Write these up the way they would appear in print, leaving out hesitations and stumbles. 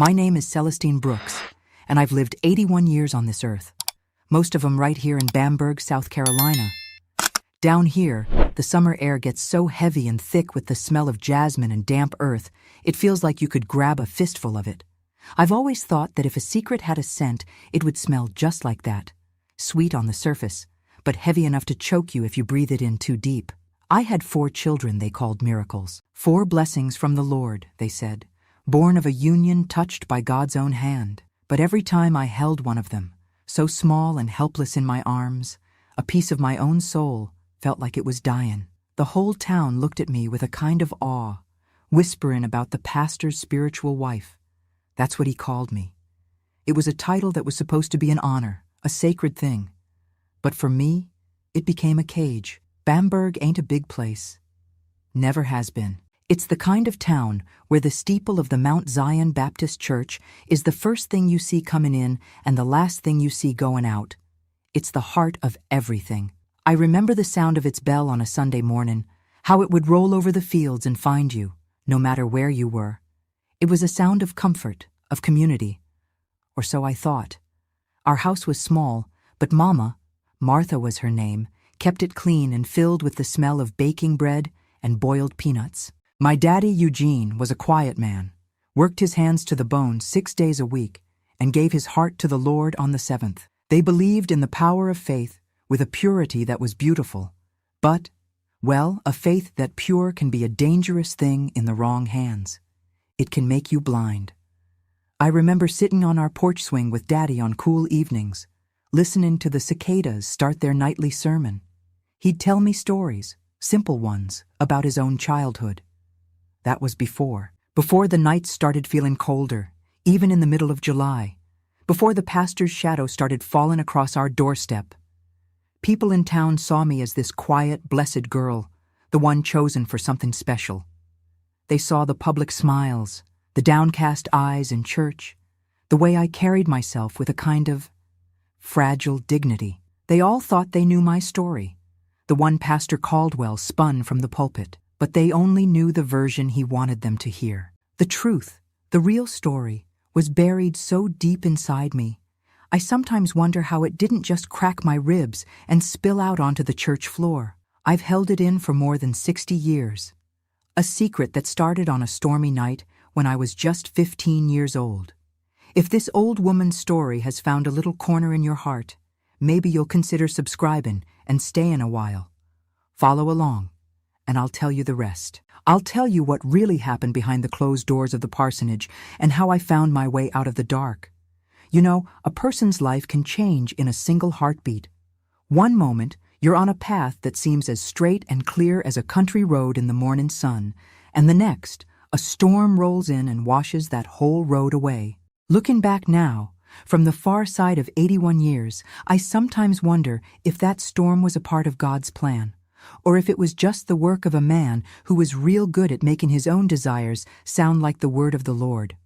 My name is Celestine Brooks, and I've lived 81 years on this earth, most of them right here in Bamberg, South Carolina. Down here, the summer air gets so heavy and thick with the smell of jasmine and damp earth, it feels like you could grab a fistful of it. I've always thought that if a secret had a scent, it would smell just like that. Sweet on the surface, but heavy enough to choke you if you breathe it in too deep. I had 4 children they called miracles. 4 blessings from the Lord, they said, born of a union touched by God's own hand. But every time I held one of them, so small and helpless in my arms, a piece of my own soul felt like it was dying. The whole town looked at me with a kind of awe, whispering about the pastor's spiritual wife. That's what he called me. It was a title that was supposed to be an honor, a sacred thing. But for me, it became a cage. Bamberg ain't a big place. Never has been. It's the kind of town where the steeple of the Mount Zion Baptist Church is the first thing you see coming in and the last thing you see going out. It's the heart of everything. I remember the sound of its bell on a Sunday morning, how it would roll over the fields and find you, no matter where you were. It was a sound of comfort, of community. Or so I thought. Our house was small, but Mama, Martha was her name, kept it clean and filled with the smell of baking bread and boiled peanuts. My daddy, Eugene, was a quiet man, worked his hands to the bone 6 days a week, and gave his heart to the Lord on the 7th. They believed in the power of faith with a purity that was beautiful. But, well, a faith that pure can be a dangerous thing in the wrong hands. It can make you blind. I remember sitting on our porch swing with Daddy on cool evenings, listening to the cicadas start their nightly sermon. He'd tell me stories, simple ones, about his own childhood. That was before the nights started feeling colder, even in the middle of July, before the pastor's shadow started falling across our doorstep. People in town saw me as this quiet, blessed girl, the one chosen for something special. They saw the public smiles, the downcast eyes in church, the way I carried myself with a kind of fragile dignity. They all thought they knew my story, the one Pastor Caldwell spun from the pulpit, but they only knew the version he wanted them to hear. The truth, the real story, was buried so deep inside me. I sometimes wonder how it didn't just crack my ribs and spill out onto the church floor. I've held it in for more than 60 years. A secret that started on a stormy night when I was just 15 years old. If this old woman's story has found a little corner in your heart, maybe you'll consider subscribing and staying a while. Follow along, and I'll tell you the rest. I'll tell you what really happened behind the closed doors of the parsonage and how I found my way out of the dark. You know, a person's life can change in a single heartbeat. One moment, you're on a path that seems as straight and clear as a country road in the morning sun, and the next, a storm rolls in and washes that whole road away. Looking back now, from the far side of 81 years, I sometimes wonder if that storm was a part of God's plan, or if it was just the work of a man who was real good at making his own desires sound like the word of the Lord.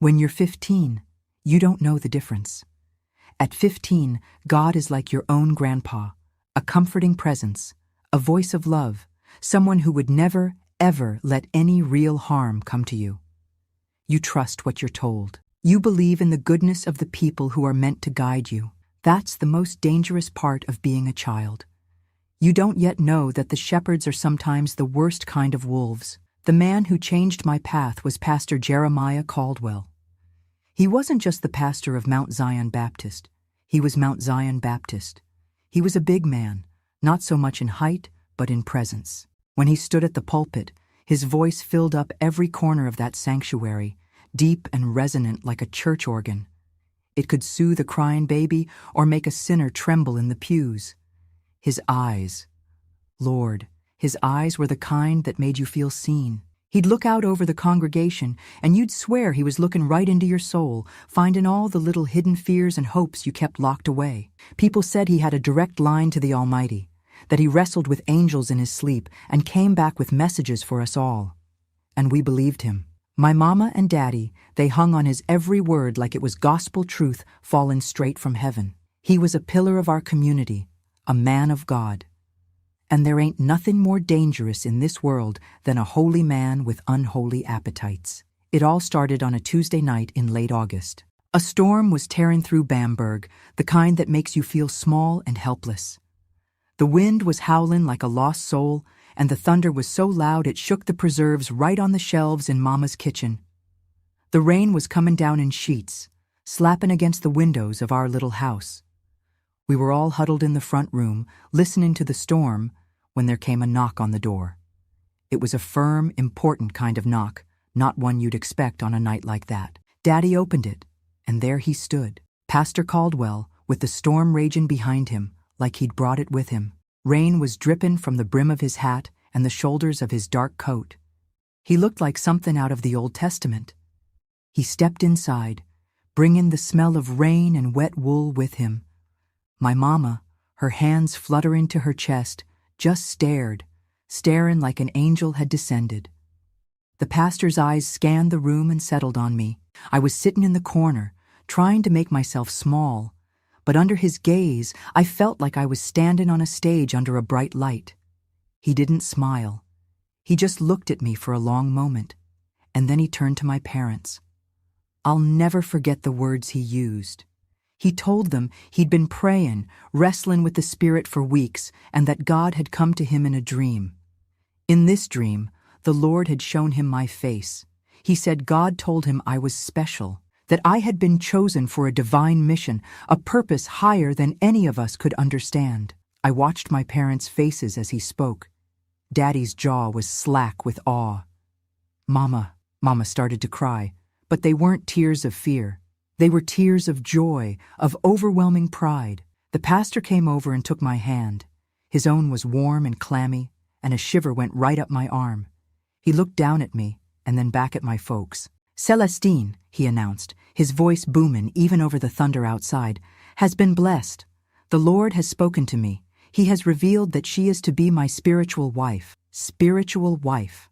When you're 15, you don't know the difference. At 15, God is like your own grandpa, a comforting presence, a voice of love, someone who would never, ever let any real harm come to you. You trust what you're told. You believe in the goodness of the people who are meant to guide you. That's the most dangerous part of being a child. You don't yet know that the shepherds are sometimes the worst kind of wolves. The man who changed my path was Pastor Jeremiah Caldwell. He wasn't just the pastor of Mount Zion Baptist. He was Mount Zion Baptist. He was a big man, not so much in height, but in presence. When he stood at the pulpit, his voice filled up every corner of that sanctuary, deep and resonant like a church organ. It could soothe a crying baby or make a sinner tremble in the pews. His eyes, Lord, his eyes were the kind that made you feel seen. He'd look out over the congregation, and you'd swear he was looking right into your soul, finding all the little hidden fears and hopes you kept locked away. People said he had a direct line to the Almighty, that he wrestled with angels in his sleep and came back with messages for us all. And we believed him. My mama and daddy, they hung on his every word like it was gospel truth fallen straight from heaven. He was a pillar of our community, a man of God. And there ain't nothing more dangerous in this world than a holy man with unholy appetites. It all started on a Tuesday night in late August. A storm was tearing through Bamberg, the kind that makes you feel small and helpless. The wind was howling like a lost soul, and the thunder was so loud it shook the preserves right on the shelves in Mama's kitchen. The rain was coming down in sheets, slapping against the windows of our little house. We were all huddled in the front room, listening to the storm, when there came a knock on the door. It was a firm, important kind of knock, not one you'd expect on a night like that. Daddy opened it, and there he stood, Pastor Caldwell, with the storm raging behind him, like he'd brought it with him. Rain was dripping from the brim of his hat and the shoulders of his dark coat. He looked like something out of the Old Testament. He stepped inside, bringing the smell of rain and wet wool with him. My mama, her hands fluttering to her chest, just staring like an angel had descended. The pastor's eyes scanned the room and settled on me. I was sitting in the corner, trying to make myself small, but under his gaze, I felt like I was standing on a stage under a bright light. He didn't smile. He just looked at me for a long moment, and then he turned to my parents. I'll never forget the words he used. He told them he'd been praying, wrestling with the Spirit for weeks, and that God had come to him in a dream. In this dream, the Lord had shown him my face. He said God told him I was special, that I had been chosen for a divine mission, a purpose higher than any of us could understand. I watched my parents' faces as he spoke. Daddy's jaw was slack with awe. Mama started to cry, but they weren't tears of fear. They were tears of joy, of overwhelming pride. The pastor came over and took my hand. His own was warm and clammy, and a shiver went right up my arm. He looked down at me, and then back at my folks. Celestine, he announced, his voice booming even over the thunder outside, has been blessed. The Lord has spoken to me. He has revealed that she is to be my spiritual wife. Spiritual wife.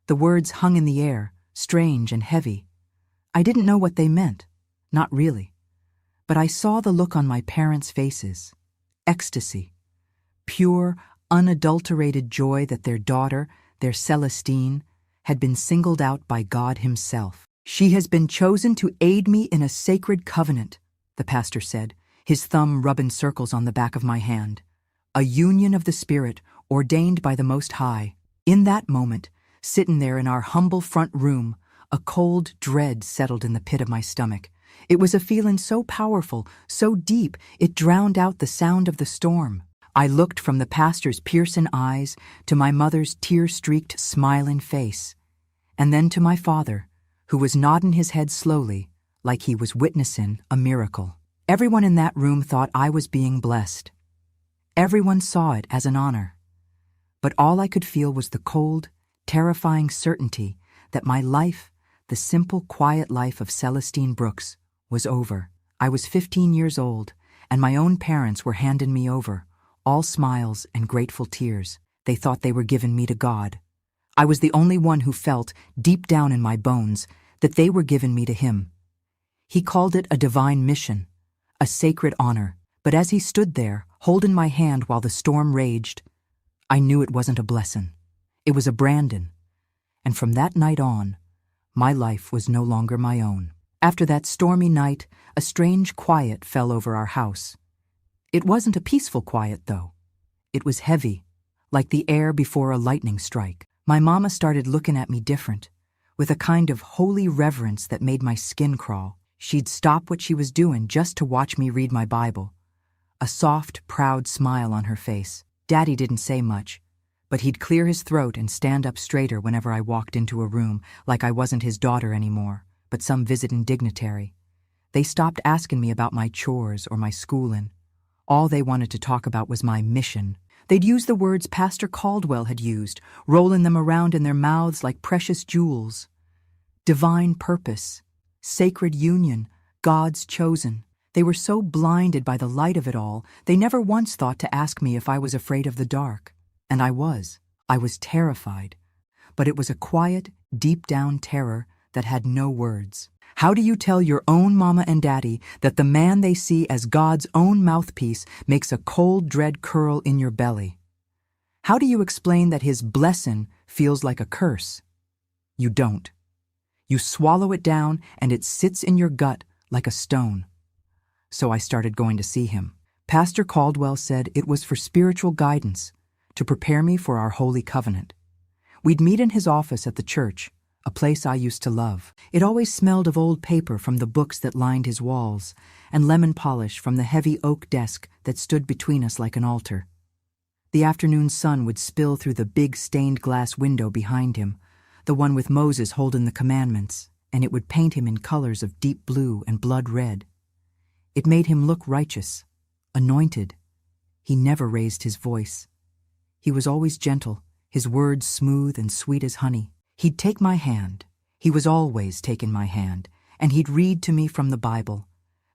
The words hung in the air, strange and heavy. I didn't know what they meant. Not really. But I saw the look on my parents' faces. Ecstasy. Pure, unadulterated joy that their daughter, their Celestine, had been singled out by God himself. She has been chosen to aid me in a sacred covenant, the pastor said, his thumb rubbing circles on the back of my hand. A union of the Spirit, ordained by the Most High. In that moment, sitting there in our humble front room, a cold dread settled in the pit of my stomach. It was a feeling so powerful, so deep, it drowned out the sound of the storm. I looked from the pastor's piercing eyes to my mother's tear-streaked, smiling face, and then to my father, who was nodding his head slowly, like he was witnessing a miracle. Everyone in that room thought I was being blessed. Everyone saw it as an honor. But all I could feel was the cold, terrifying certainty that my life, the simple, quiet life of Celestine Brooks, was over. I was 15 years old, and my own parents were handing me over, all smiles and grateful tears. They thought they were giving me to God. I was the only one who felt, deep down in my bones, that they were giving me to him. He called it a divine mission, a sacred honor. But as he stood there, holding my hand while the storm raged, I knew it wasn't a blessing. It was a branding. And from that night on, my life was no longer my own. After that stormy night, a strange quiet fell over our house. It wasn't a peaceful quiet, though. It was heavy, like the air before a lightning strike. My mama started looking at me different, with a kind of holy reverence that made my skin crawl. She'd stop what she was doing just to watch me read my Bible. A soft, proud smile on her face. Daddy didn't say much, but he'd clear his throat and stand up straighter whenever I walked into a room, like I wasn't his daughter anymore, but some visiting dignitary. They stopped asking me about my chores or my schooling. All they wanted to talk about was my mission. They'd use the words Pastor Caldwell had used, rolling them around in their mouths like precious jewels. Divine purpose, sacred union, God's chosen. They were so blinded by the light of it all, they never once thought to ask me if I was afraid of the dark. And I was. I was terrified. But it was a quiet, deep-down terror that had no words. How do you tell your own mama and daddy that the man they see as God's own mouthpiece makes a cold dread curl in your belly? How do you explain that his blessing feels like a curse? You don't. You swallow it down and it sits in your gut like a stone. So I started going to see him. Pastor Caldwell said it was for spiritual guidance, to prepare me for our holy covenant. We'd meet in his office at the church, a place I used to love. It always smelled of old paper from the books that lined his walls, and lemon polish from the heavy oak desk that stood between us like an altar. The afternoon sun would spill through the big stained glass window behind him, the one with Moses holding the commandments, and it would paint him in colors of deep blue and blood red. It made him look righteous, anointed. He never raised his voice. He was always gentle, his words smooth and sweet as honey. He'd take my hand. He was always taking my hand, and he'd read to me from the Bible.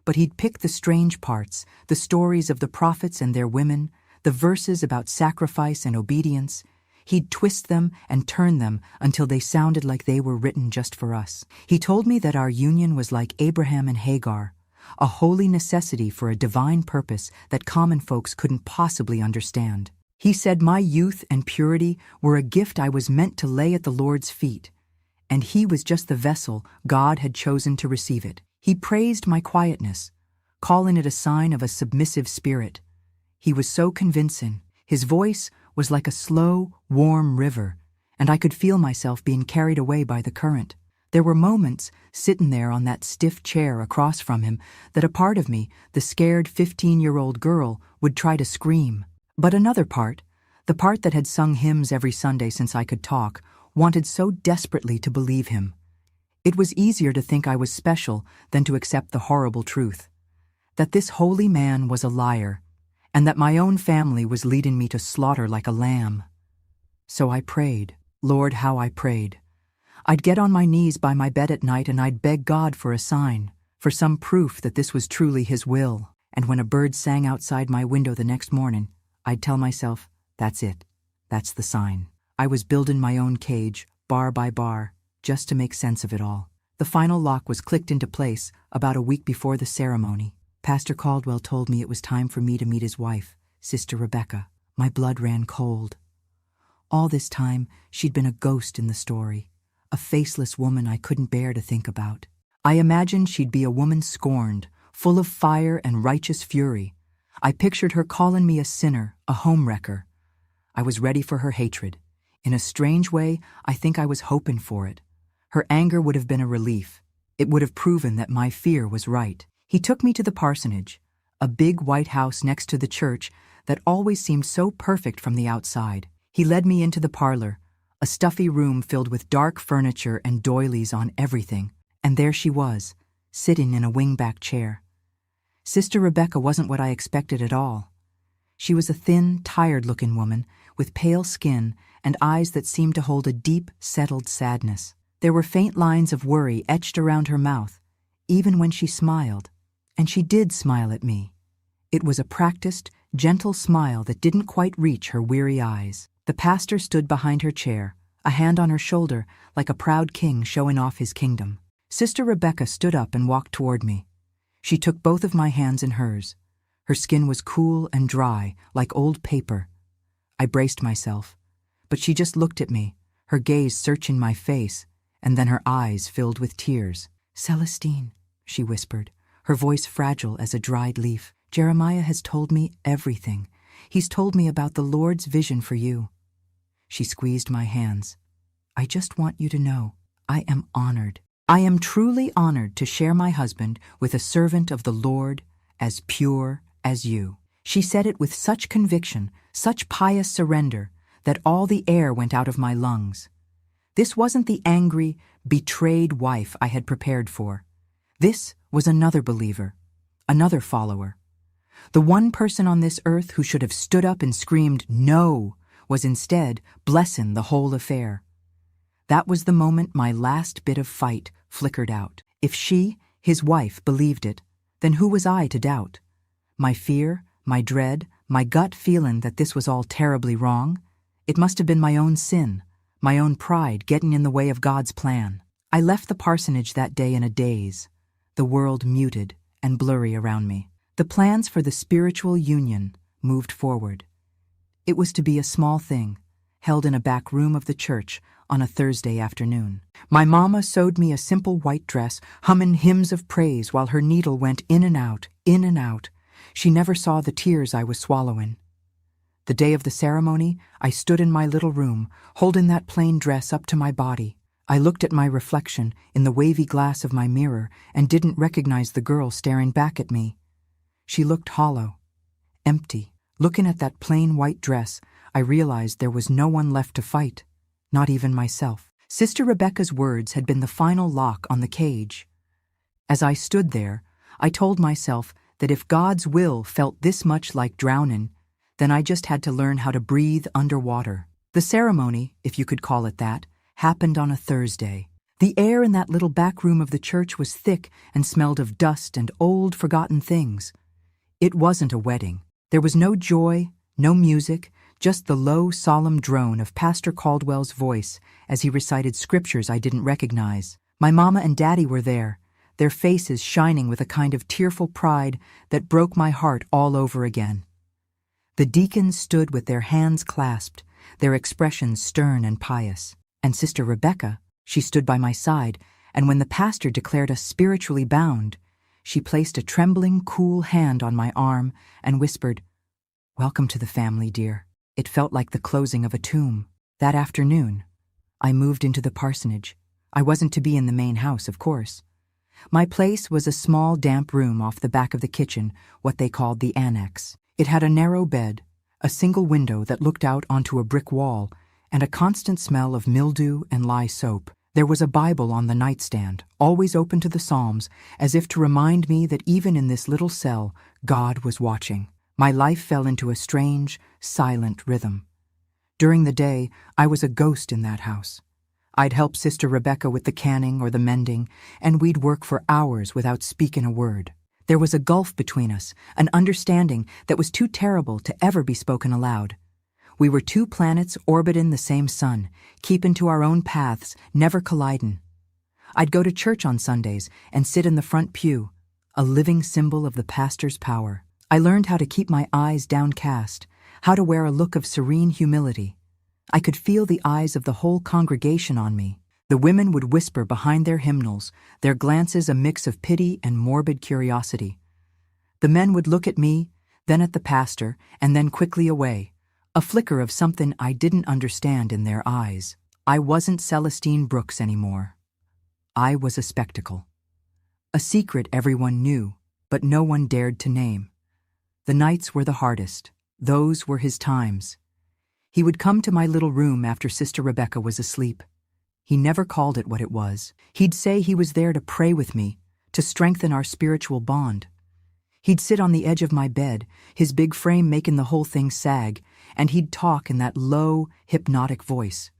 But he'd pick the strange parts, the stories of the prophets and their women, the verses about sacrifice and obedience. He'd twist them and turn them until they sounded like they were written just for us. He told me that our union was like Abraham and Hagar, a holy necessity for a divine purpose that common folks couldn't possibly understand. He said my youth and purity were a gift I was meant to lay at the Lord's feet, and he was just the vessel God had chosen to receive it. He praised my quietness, calling it a sign of a submissive spirit. He was so convincing. His voice was like a slow, warm river, and I could feel myself being carried away by the current. There were moments, sitting there on that stiff chair across from him, that a part of me, the scared 15-year-old girl, would try to scream. But another part, the part that had sung hymns every Sunday since I could talk, wanted so desperately to believe him. It was easier to think I was special than to accept the horrible truth, that this holy man was a liar, and that my own family was leading me to slaughter like a lamb. So I prayed. Lord, how I prayed. I'd get on my knees by my bed at night and I'd beg God for a sign, for some proof that this was truly his will. And when a bird sang outside my window the next morning, I'd tell myself, that's it. That's the sign. I was building my own cage, bar by bar, just to make sense of it all. The final lock was clicked into place about a week before the ceremony. Pastor Caldwell told me it was time for me to meet his wife, Sister Rebecca. My blood ran cold. All this time, she'd been a ghost in the story, a faceless woman I couldn't bear to think about. I imagined she'd be a woman scorned, full of fire and righteous fury. I pictured her calling me a sinner, a homewrecker. I was ready for her hatred. In a strange way, I think I was hoping for it. Her anger would have been a relief. It would have proven that my fear was right. He took me to the parsonage, a big white house next to the church that always seemed so perfect from the outside. He led me into the parlor, a stuffy room filled with dark furniture and doilies on everything, and there she was, sitting in a wingback chair. Sister Rebecca wasn't what I expected at all. She was a thin, tired-looking woman with pale skin and eyes that seemed to hold a deep, settled sadness. There were faint lines of worry etched around her mouth, even when she smiled. And she did smile at me. It was a practiced, gentle smile that didn't quite reach her weary eyes. The pastor stood behind her chair, a hand on her shoulder, like a proud king showing off his kingdom. Sister Rebecca stood up and walked toward me. She took both of my hands in hers. Her skin was cool and dry, like old paper. I braced myself, but she just looked at me, her gaze searching my face, and then her eyes filled with tears. "Celestine," she whispered, her voice fragile as a dried leaf. "Jeremiah has told me everything. He's told me about the Lord's vision for you." She squeezed my hands. "I just want you to know, I am honored. I am truly honored to share my husband with a servant of the Lord as pure as you." She said it with such conviction, such pious surrender, that all the air went out of my lungs. This wasn't the angry, betrayed wife I had prepared for. This was another believer, another follower. The one person on this earth who should have stood up and screamed "no" was instead blessing the whole affair. That was the moment my last bit of fight flickered out. If she, his wife, believed it, then who was I to doubt? My fear, my dread, my gut feeling that this was all terribly wrong? It must have been my own sin, my own pride getting in the way of God's plan. I left the parsonage that day in a daze, the world muted and blurry around me. The plans for the spiritual union moved forward. It was to be a small thing, held in a back room of the church on a Thursday afternoon. My mama sewed me a simple white dress, hummin' hymns of praise while her needle went in and out, in and out. She never saw the tears I was swallowin'. The day of the ceremony, I stood in my little room, holding that plain dress up to my body. I looked at my reflection in the wavy glass of my mirror and didn't recognize the girl staring back at me. She looked hollow, empty. Looking at that plain white dress, I realized there was no one left to fight, not even myself. Sister Rebecca's words had been the final lock on the cage. As I stood there, I told myself that if God's will felt this much like drowning, then I just had to learn how to breathe underwater. The ceremony, if you could call it that, happened on a Thursday. The air in that little back room of the church was thick and smelled of dust and old, forgotten things. It wasn't a wedding. There was no joy, no music, just the low, solemn drone of Pastor Caldwell's voice as he recited scriptures I didn't recognize. My mama and daddy were there, their faces shining with a kind of tearful pride that broke my heart all over again. The deacons stood with their hands clasped, their expressions stern and pious. And Sister Rebecca, she stood by my side, and when the pastor declared us spiritually bound, she placed a trembling, cool hand on my arm and whispered, "Welcome to the family, dear." It felt like the closing of a tomb. That afternoon, I moved into the parsonage. I wasn't to be in the main house, of course. My place was a small, damp room off the back of the kitchen, what they called the annex. It had a narrow bed, a single window that looked out onto a brick wall, and a constant smell of mildew and lye soap. There was a Bible on the nightstand, always open to the Psalms, as if to remind me that even in this little cell, God was watching. My life fell into a strange, silent rhythm. During the day, I was a ghost in that house. I'd help Sister Rebecca with the canning or the mending, and we'd work for hours without speaking a word. There was a gulf between us, an understanding that was too terrible to ever be spoken aloud. We were two planets orbiting the same sun, keeping to our own paths, never colliding. I'd go to church on Sundays and sit in the front pew, a living symbol of the pastor's power. I learned how to keep my eyes downcast, how to wear a look of serene humility. I could feel the eyes of the whole congregation on me. The women would whisper behind their hymnals, their glances a mix of pity and morbid curiosity. The men would look at me, then at the pastor, and then quickly away, a flicker of something I didn't understand in their eyes. I wasn't Celestine Brooks anymore. I was a spectacle. A secret everyone knew, but no one dared to name. The nights were the hardest. Those were his times. He would come to my little room after Sister Rebecca was asleep. He never called it what it was. He'd say he was there to pray with me, to strengthen our spiritual bond. He'd sit on the edge of my bed, his big frame making the whole thing sag, and he'd talk in that low, hypnotic voice.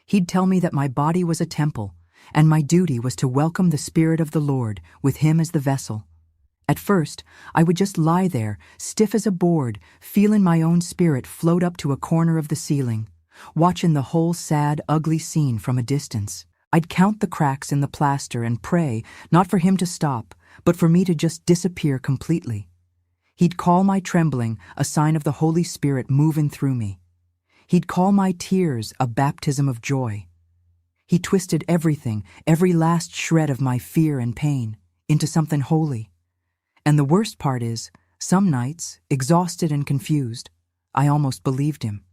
He'd tell me that my body was a temple, and my duty was to welcome the Spirit of the Lord with him as the vessel. At first, I would just lie there, stiff as a board, feeling my own spirit float up to a corner of the ceiling, watching the whole sad, ugly scene from a distance. I'd count the cracks in the plaster and pray, not for him to stop, but for me to just disappear completely. He'd call my trembling a sign of the Holy Spirit moving through me. He'd call my tears a baptism of joy. He twisted everything, every last shred of my fear and pain, into something holy. And the worst part is, some nights, exhausted and confused, I almost believed him.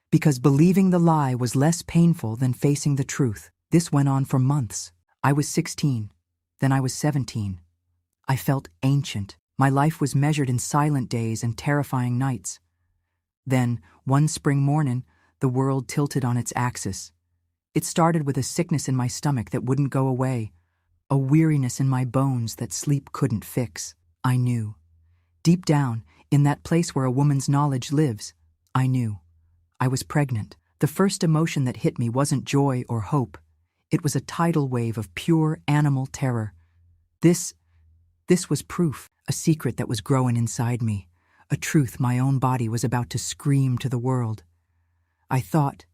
Because believing the lie was less painful than facing the truth. This went on for months. I was 16, then I was 17. I felt ancient. My life was measured in silent days and terrifying nights. Then, one spring morning, the world tilted on its axis. It started with a sickness in my stomach that wouldn't go away, a weariness in my bones that sleep couldn't fix. I knew. Deep down, in that place where a woman's knowledge lives, I knew. I was pregnant. The first emotion that hit me wasn't joy or hope. It was a tidal wave of pure animal terror. This was proof, a secret that was growing inside me, a truth my own body was about to scream to the world. I thought,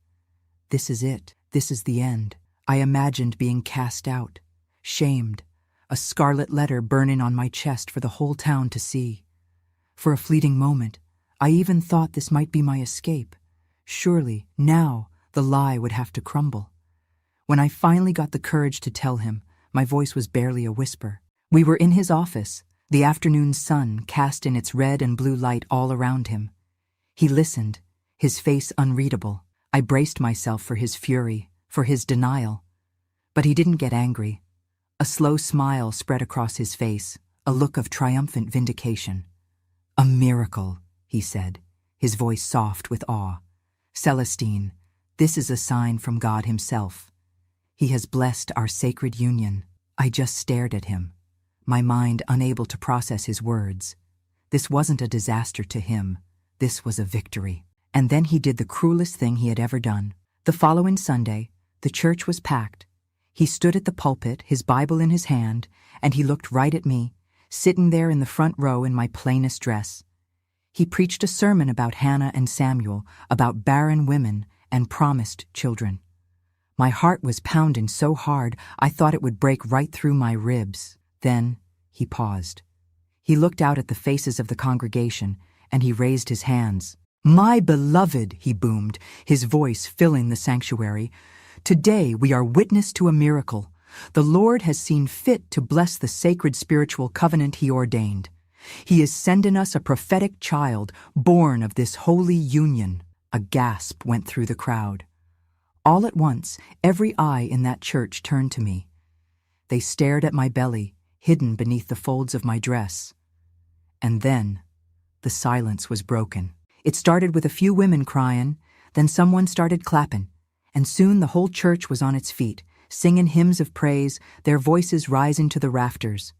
this is it. This is the end. I imagined being cast out, shamed, a scarlet letter burning on my chest for the whole town to see. For a fleeting moment, I even thought this might be my escape, Surely, now, the lie would have to crumble. When I finally got the courage to tell him, my voice was barely a whisper. We were in his office, the afternoon sun cast in its red and blue light all around him. He listened, his face unreadable. I braced myself for his fury, for his denial. But he didn't get angry. A slow smile spread across his face, a look of triumphant vindication. "A miracle," he said, his voice soft with awe. "Celestine, this is a sign from God himself. He has blessed our sacred union." I just stared at him, my mind unable to process his words. This wasn't a disaster to him. This was a victory. And then he did the cruelest thing he had ever done. The following Sunday, the church was packed. He stood at the pulpit, his Bible in his hand, and he looked right at me, sitting there in the front row in my plainest dress. He preached a sermon about Hannah and Samuel, about barren women and promised children. My heart was pounding so hard I thought it would break right through my ribs. Then he paused. He looked out at the faces of the congregation, and he raised his hands. "My beloved," he boomed, his voice filling the sanctuary, "today we are witness to a miracle. The Lord has seen fit to bless the sacred spiritual covenant he ordained. He is sending us a prophetic child, born of this holy union." A gasp went through the crowd. All at once, every eye in that church turned to me. They stared at my belly, hidden beneath the folds of my dress. And then, the silence was broken. It started with a few women crying, then someone started clapping, and soon the whole church was on its feet, singing hymns of praise, their voices rising to the rafters.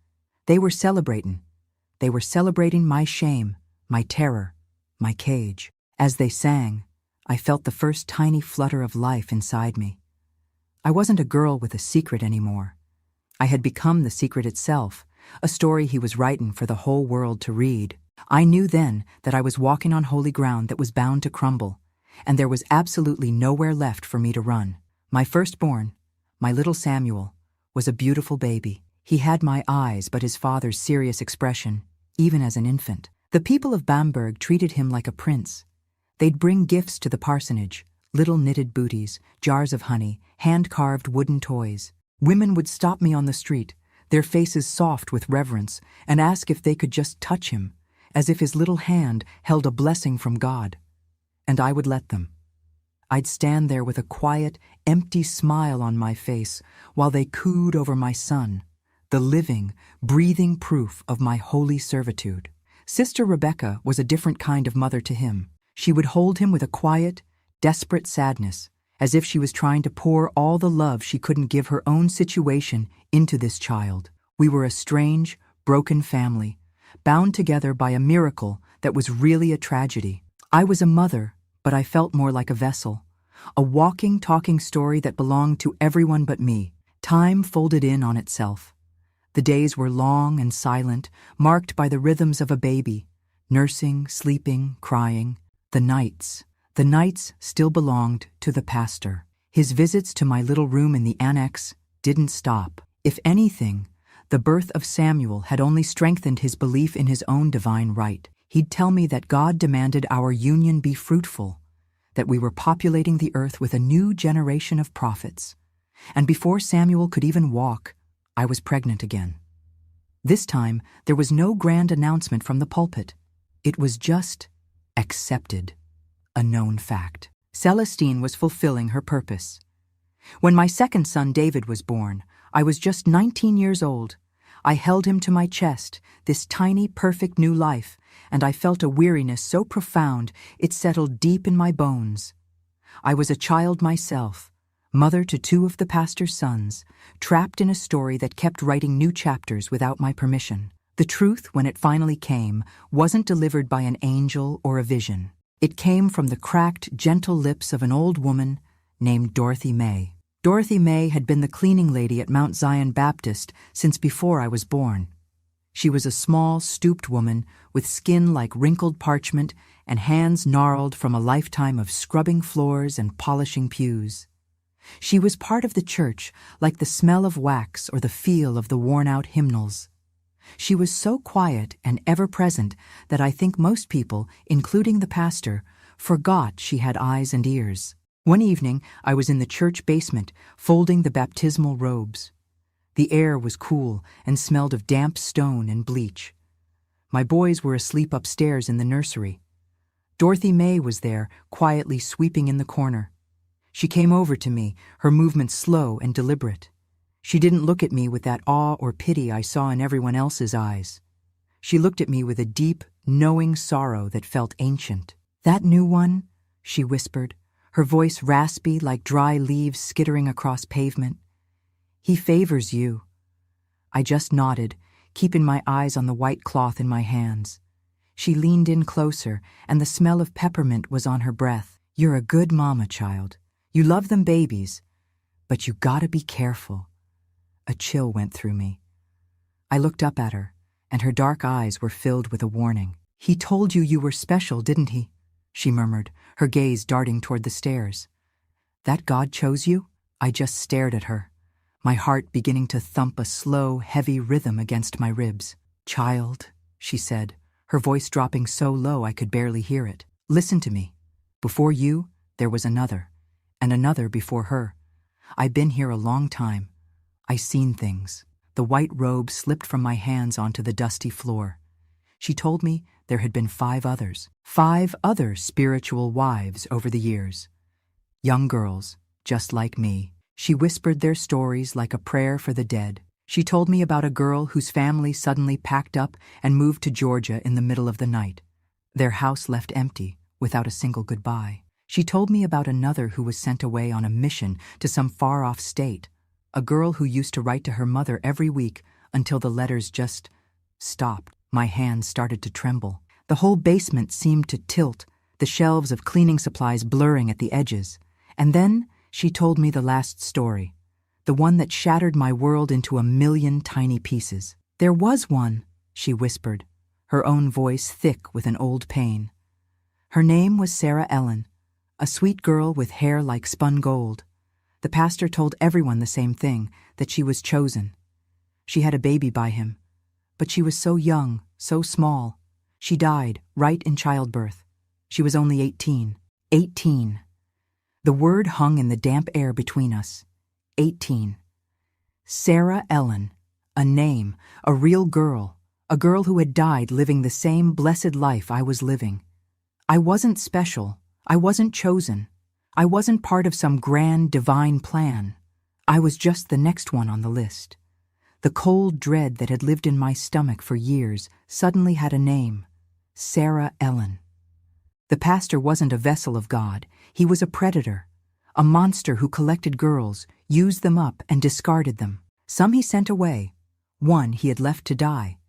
They were celebrating. They were celebrating my shame, my terror, my cage. As they sang, I felt the first tiny flutter of life inside me. I wasn't a girl with a secret anymore. I had become the secret itself, a story he was writing for the whole world to read. I knew then that I was walking on holy ground that was bound to crumble, and there was absolutely nowhere left for me to run. My firstborn, my little Samuel, was a beautiful baby. He had my eyes but his father's serious expression, even as an infant. The people of Bamberg treated him like a prince. They'd bring gifts to the parsonage, little knitted booties, jars of honey, hand-carved wooden toys. Women would stop me on the street, their faces soft with reverence, and ask if they could just touch him, as if his little hand held a blessing from God. And I would let them. I'd stand there with a quiet, empty smile on my face while they cooed over my son, the living, breathing proof of my holy servitude. Sister Rebecca was a different kind of mother to him. She would hold him with a quiet, desperate sadness, as if she was trying to pour all the love she couldn't give her own situation into this child. We were a strange, broken family, bound together by a miracle that was really a tragedy. I was a mother, but I felt more like a vessel, a walking, talking story that belonged to everyone but me. Time folded in on itself. The days were long and silent, marked by the rhythms of a baby, nursing, sleeping, crying. The nights still belonged to the pastor. His visits to my little room in the annex didn't stop. If anything, the birth of Samuel had only strengthened his belief in his own divine right. He'd tell me that God demanded our union be fruitful, that we were populating the earth with a new generation of prophets. And before Samuel could even walk, I was pregnant again. This time, there was no grand announcement from the pulpit. It was just accepted, a known fact. Celestine was fulfilling her purpose. When my second son David was born, I was just 19 years old. I held him to my chest, this tiny, perfect new life, and I felt a weariness so profound it settled deep in my bones. I was a child myself, mother to two of the pastor's sons, trapped in a story that kept writing new chapters without my permission. The truth, when it finally came, wasn't delivered by an angel or a vision. It came from the cracked, gentle lips of an old woman named Dorothy May. Dorothy May had been the cleaning lady at Mount Zion Baptist since before I was born. She was a small, stooped woman with skin like wrinkled parchment and hands gnarled from a lifetime of scrubbing floors and polishing pews. She was part of the church like the smell of wax or the feel of the worn-out hymnals. She was so quiet and ever-present that I think most people, including the pastor, forgot she had eyes and ears. One evening, I was in the church basement, folding the baptismal robes. The air was cool and smelled of damp stone and bleach. My boys were asleep upstairs in the nursery. Dorothy May was there, quietly sweeping in the corner. She came over to me, her movements slow and deliberate. She didn't look at me with that awe or pity I saw in everyone else's eyes. She looked at me with a deep, knowing sorrow that felt ancient. "That new one?" she whispered, her voice raspy like dry leaves skittering across pavement. "He favors you." I just nodded, keeping my eyes on the white cloth in my hands. She leaned in closer, and the smell of peppermint was on her breath. "You're a good mama, child. You love them babies, but you gotta be careful." A chill went through me. I looked up at her, and her dark eyes were filled with a warning. "He told you were special, didn't he?" she murmured, her gaze darting toward the stairs. "That God chose you?" I just stared at her, my heart beginning to thump a slow, heavy rhythm against my ribs. "Child," she said, her voice dropping so low I could barely hear it. "Listen to me. Before you, there was another, and another before her. I've been here a long time. I've seen things." The white robe slipped from my hands onto the dusty floor. She told me there had been 5 others. 5 other spiritual wives over the years. Young girls, just like me. She whispered their stories like a prayer for the dead. She told me about a girl whose family suddenly packed up and moved to Georgia in the middle of the night. Their house left empty, without a single goodbye. She told me about another who was sent away on a mission to some far-off state. A girl who used to write to her mother every week until the letters just stopped. My hands started to tremble. The whole basement seemed to tilt, the shelves of cleaning supplies blurring at the edges. And then she told me the last story, the one that shattered my world into a million tiny pieces. "There was one," she whispered, her own voice thick with an old pain. "Her name was Sarah Ellen, a sweet girl with hair like spun gold. The pastor told everyone the same thing, that she was chosen. She had a baby by him, but she was so young, so small. She died right in childbirth. She was only 18. 18. The word hung in the damp air between us. 18. Sarah Ellen. A name, a real girl, a girl who had died living the same blessed life I was living. I wasn't special. I wasn't chosen. I wasn't part of some grand divine plan. I was just the next one on the list. The cold dread that had lived in my stomach for years suddenly had a name: Sarah Ellen. The pastor wasn't a vessel of God. He was a predator, a monster who collected girls, used them up, and discarded them. Some he sent away. One he had left to die.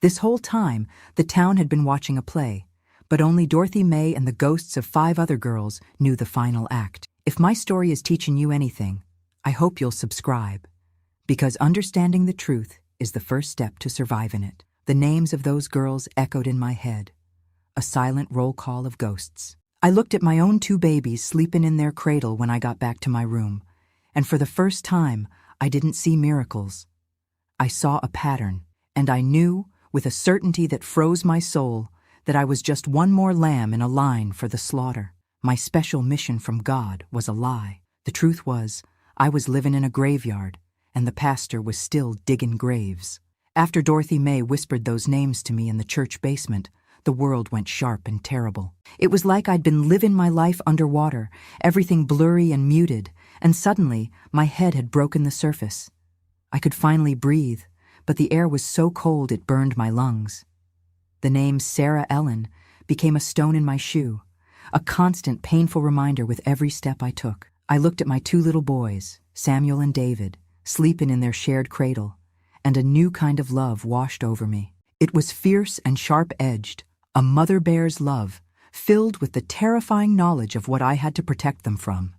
This whole time, the town had been watching a play, but only Dorothy May and the ghosts of 5 other girls knew the final act. If my story is teaching you anything, I hope you'll subscribe, because understanding the truth is the first step to surviving it. The names of those girls echoed in my head, a silent roll call of ghosts. I looked at my own 2 babies sleeping in their cradle when I got back to my room, and for the first time, I didn't see miracles. I saw a pattern, and I knew, with a certainty that froze my soul, that I was just one more lamb in a line for the slaughter. My special mission from God was a lie. The truth was, I was living in a graveyard, and the pastor was still digging graves. After Dorothy May whispered those names to me in the church basement, the world went sharp and terrible. It was like I'd been living my life underwater, everything blurry and muted, and suddenly my head had broken the surface. I could finally breathe, but the air was so cold it burned my lungs. The name Sarah Ellen became a stone in my shoe, a constant painful reminder with every step I took. I looked at my 2 little boys, Samuel and David, sleeping in their shared cradle, and a new kind of love washed over me. It was fierce and sharp-edged, a mother bear's love, filled with the terrifying knowledge of what I had to protect them from.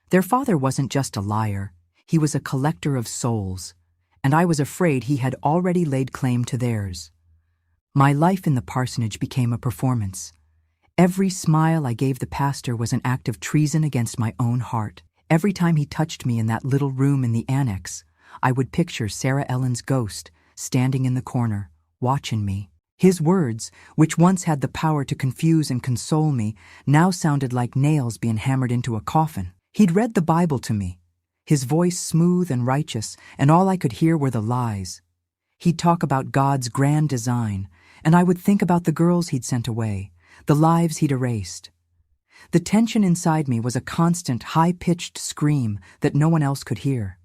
Their father wasn't just a liar, he was a collector of souls, and I was afraid he had already laid claim to theirs. My life in the parsonage became a performance. Every smile I gave the pastor was an act of treason against my own heart. Every time he touched me in that little room in the annex, I would picture Sarah Ellen's ghost standing in the corner, watching me. His words, which once had the power to confuse and console me, now sounded like nails being hammered into a coffin. He'd read the Bible to me, his voice smooth and righteous, and all I could hear were the lies. He'd talk about God's grand design, and I would think about the girls he'd sent away, the lives he'd erased. The tension inside me was a constant, high-pitched scream that no one else could hear.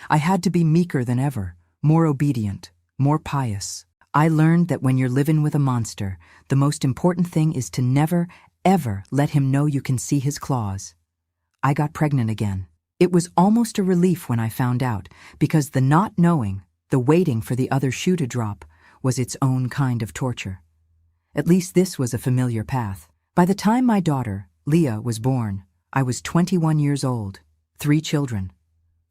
I had to be meeker than ever, more obedient, more pious. I learned that when you're living with a monster, the most important thing is to never, ever let him know you can see his claws. I got pregnant again. It was almost a relief when I found out, because the not knowing, the waiting for the other shoe to drop, was its own kind of torture. At least this was a familiar path. By the time my daughter, Leah, was born, I was 21 years old, 3 children.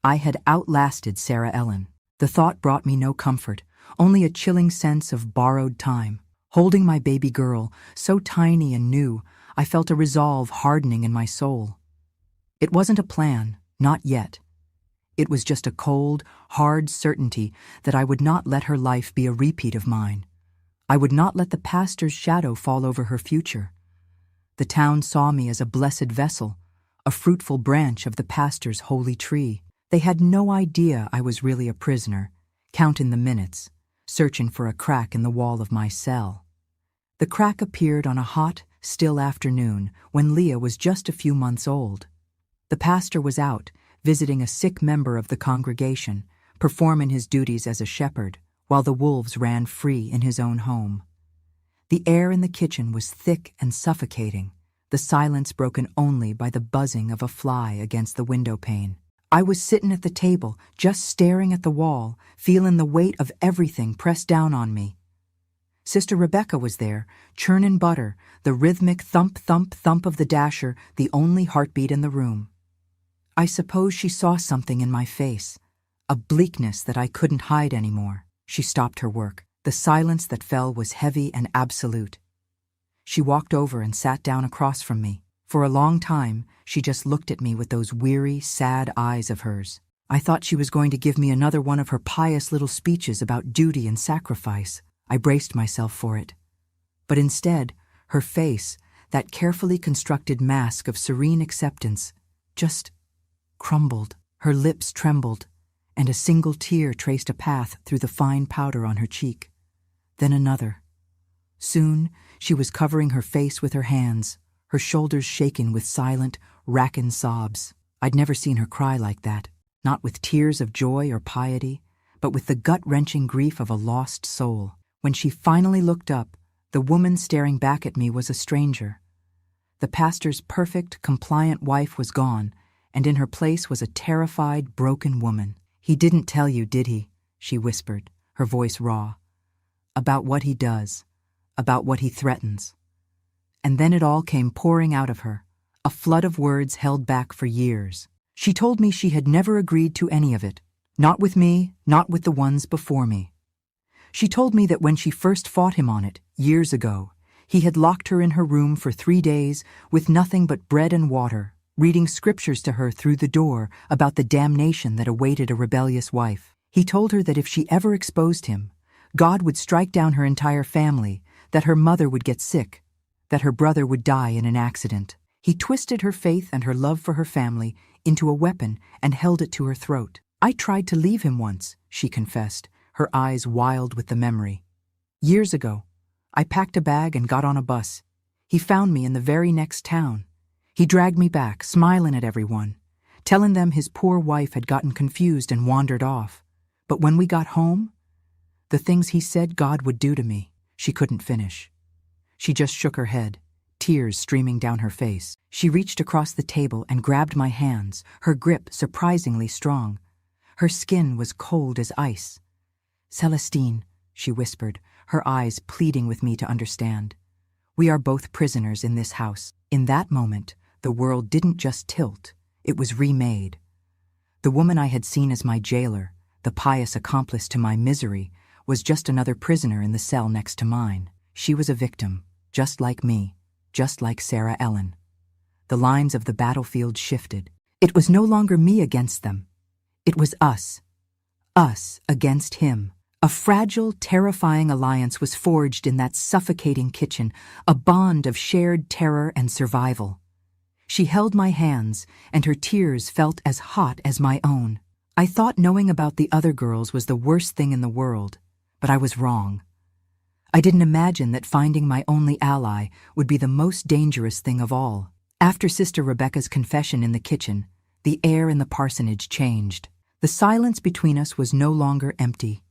I had outlasted Sarah Ellen. The thought brought me no comfort, only a chilling sense of borrowed time. Holding my baby girl, so tiny and new, I felt a resolve hardening in my soul. It wasn't a plan, not yet. It was just a cold, hard certainty that I would not let her life be a repeat of mine. I would not let the pastor's shadow fall over her future. The town saw me as a blessed vessel, a fruitful branch of the pastor's holy tree. They had no idea I was really a prisoner, counting the minutes, searching for a crack in the wall of my cell. The crack appeared on a hot, still afternoon when Leah was just a few months old. The pastor was out, visiting a sick member of the congregation, performing his duties as a shepherd, while the wolves ran free in his own home. The air in the kitchen was thick and suffocating, the silence broken only by the buzzing of a fly against the window pane. I was sitting at the table, just staring at the wall, feeling the weight of everything pressed down on me. Sister Rebecca was there, churning butter, the rhythmic thump, thump, thump of the dasher, the only heartbeat in the room. I suppose she saw something in my face, a bleakness that I couldn't hide anymore. She stopped her work. The silence that fell was heavy and absolute. She walked over and sat down across from me. For a long time, she just looked at me with those weary, sad eyes of hers. I thought she was going to give me another one of her pious little speeches about duty and sacrifice. I braced myself for it. But instead, her face, that carefully constructed mask of serene acceptance, just crumbled. Her lips trembled, and a single tear traced a path through the fine powder on her cheek. Then another. Soon, she was covering her face with her hands, her shoulders shaken with silent, racking sobs. I'd never seen her cry like that, not with tears of joy or piety, but with the gut-wrenching grief of a lost soul. When she finally looked up, the woman staring back at me was a stranger. The pastor's perfect, compliant wife was gone, and in her place was a terrified, broken woman. "He didn't tell you, did he?" she whispered, her voice raw. "About what he does, about what he threatens." And then it all came pouring out of her, a flood of words held back for years. She told me she had never agreed to any of it, not with me, not with the ones before me. She told me that when she first fought him on it, years ago, he had locked her in her room for 3 days with nothing but bread and water, reading scriptures to her through the door about the damnation that awaited a rebellious wife. He told her that if she ever exposed him, God would strike down her entire family, that her mother would get sick, that her brother would die in an accident. He twisted her faith and her love for her family into a weapon and held it to her throat. "I tried to leave him once," she confessed, her eyes wild with the memory. "Years ago, I packed a bag and got on a bus. He found me in the very next town. He dragged me back, smiling at everyone, telling them his poor wife had gotten confused and wandered off. But when we got home, the things he said God would do to me." She couldn't finish. She just shook her head, tears streaming down her face. She reached across the table and grabbed my hands, her grip surprisingly strong. Her skin was cold as ice. "Celestine," she whispered, her eyes pleading with me to understand. "We are both prisoners in this house." In that moment, the world didn't just tilt, it was remade. The woman I had seen as my jailer, the pious accomplice to my misery, was just another prisoner in the cell next to mine. She was a victim, just like me, just like Sarah Ellen. The lines of the battlefield shifted. It was no longer me against them. It was us against him, A fragile, terrifying alliance was forged in that suffocating kitchen, a bond of shared terror and survival. She held my hands, and her tears felt as hot as my own. I thought knowing about the other girls was the worst thing in the world, but I was wrong. I didn't imagine that finding my only ally would be the most dangerous thing of all. After Sister Rebecca's confession in the kitchen, the air in the parsonage changed. The silence between us was no longer empty.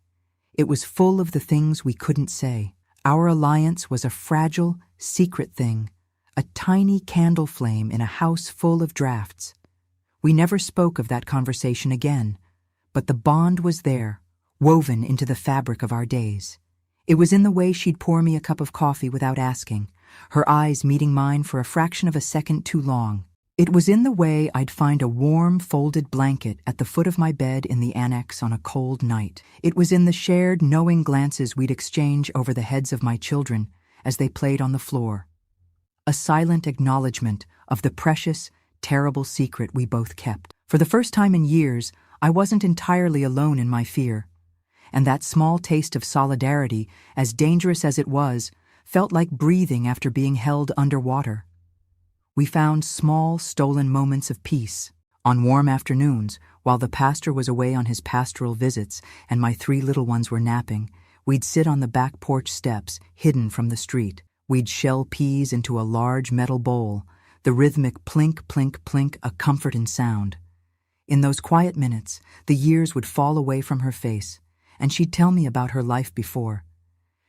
It was full of the things we couldn't say. Our alliance was a fragile, secret thing, a tiny candle flame in a house full of drafts. We never spoke of that conversation again, but the bond was there, woven into the fabric of our days. It was in the way she'd pour me a cup of coffee without asking, her eyes meeting mine for a fraction of a second too long. It was in the way I'd find a warm, folded blanket at the foot of my bed in the annex on a cold night. It was in the shared, knowing glances we'd exchange over the heads of my children as they played on the floor. A silent acknowledgement of the precious, terrible secret we both kept. For the first time in years, I wasn't entirely alone in my fear. And that small taste of solidarity, as dangerous as it was, felt like breathing after being held underwater. We found small, stolen moments of peace. On warm afternoons, while the pastor was away on his pastoral visits and my 3 little ones were napping, we'd sit on the back porch steps, hidden from the street. We'd shell peas into a large metal bowl, the rhythmic plink, plink, plink, a comfort in sound. In those quiet minutes, the years would fall away from her face, and she'd tell me about her life before.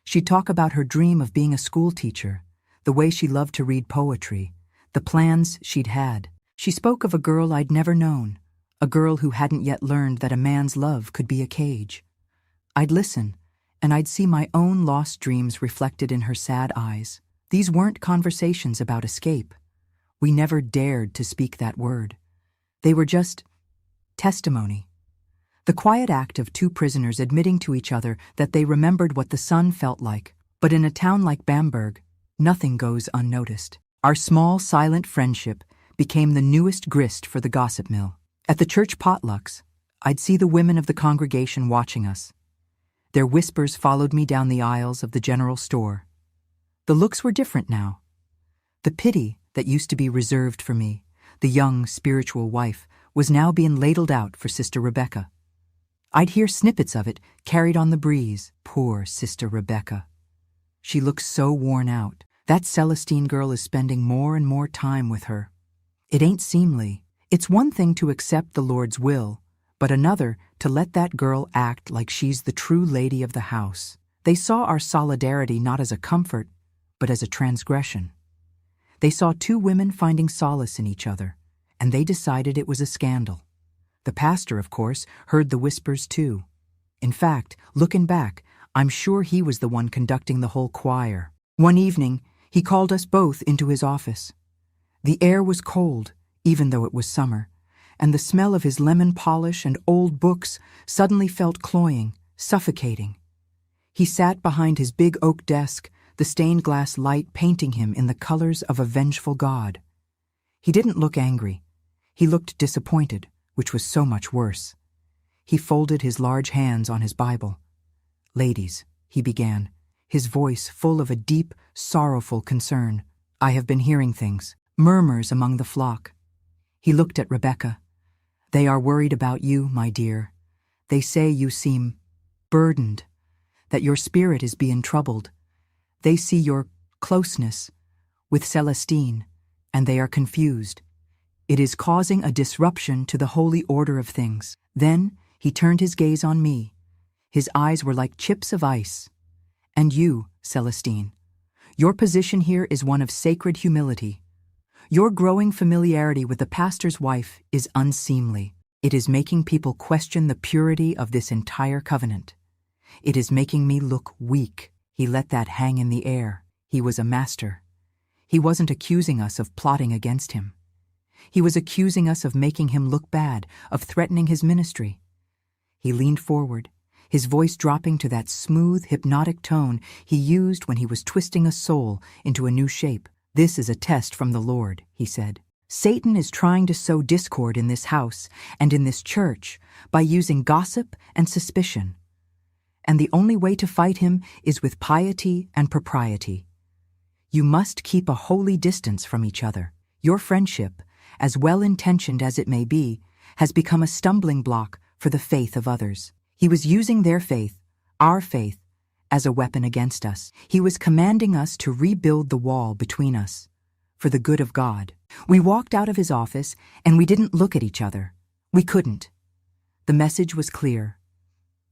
She'd talk about her dream of being a school teacher, the way she loved to read poetry, the plans she'd had. She spoke of a girl I'd never known, a girl who hadn't yet learned that a man's love could be a cage. I'd listen, and I'd see my own lost dreams reflected in her sad eyes. These weren't conversations about escape. We never dared to speak that word. They were just testimony. The quiet act of 2 prisoners admitting to each other that they remembered what the sun felt like. But in a town like Bamberg, nothing goes unnoticed. Our small, silent friendship became the newest grist for the gossip mill. At the church potlucks, I'd see the women of the congregation watching us. Their whispers followed me down the aisles of the general store. The looks were different now. The pity that used to be reserved for me, the young, spiritual wife, was now being ladled out for Sister Rebecca. I'd hear snippets of it carried on the breeze. Poor Sister Rebecca. She looks so worn out. That Celestine girl is spending more and more time with her. It ain't seemly. It's one thing to accept the Lord's will, but another to let that girl act like she's the true lady of the house. They saw our solidarity not as a comfort, but as a transgression. They saw 2 women finding solace in each other, and they decided it was a scandal. The pastor, of course, heard the whispers too. In fact, looking back, I'm sure he was the one conducting the whole choir. One evening, he called us both into his office. The air was cold, even though it was summer, and the smell of his lemon polish and old books suddenly felt cloying, suffocating. He sat behind his big oak desk, the stained glass light painting him in the colors of a vengeful god. He didn't look angry. He looked disappointed, which was so much worse. He folded his large hands on his Bible. "Ladies," he began, his voice full of a deep, sorrowful concern. "I have been hearing things, murmurs among the flock." He looked at Rebecca. "They are worried about you, my dear. They say you seem burdened, that your spirit is being troubled. They see your closeness with Celestine, and they are confused. It is causing a disruption to the holy order of things." Then he turned his gaze on me. His eyes were like chips of ice. "And you, Celestine, your position here is one of sacred humility. Your growing familiarity with the pastor's wife is unseemly. It is making people question the purity of this entire covenant. It is making me look weak." He let that hang in the air. He was a master. He wasn't accusing us of plotting against him. He was accusing us of making him look bad, of threatening his ministry. He leaned forward, his voice dropping to that smooth, hypnotic tone he used when he was twisting a soul into a new shape. "This is a test from the Lord," he said. "Satan is trying to sow discord in this house and in this church by using gossip and suspicion. and the only way to fight him is with piety and propriety. You must keep a holy distance from each other. Your friendship, as well-intentioned as it may be, has become a stumbling block for the faith of others. He was using their faith, our faith, as a weapon against us. He was commanding us to rebuild the wall between us, for the good of God. We walked out of his office, and we didn't look at each other. We couldn't. The message was clear.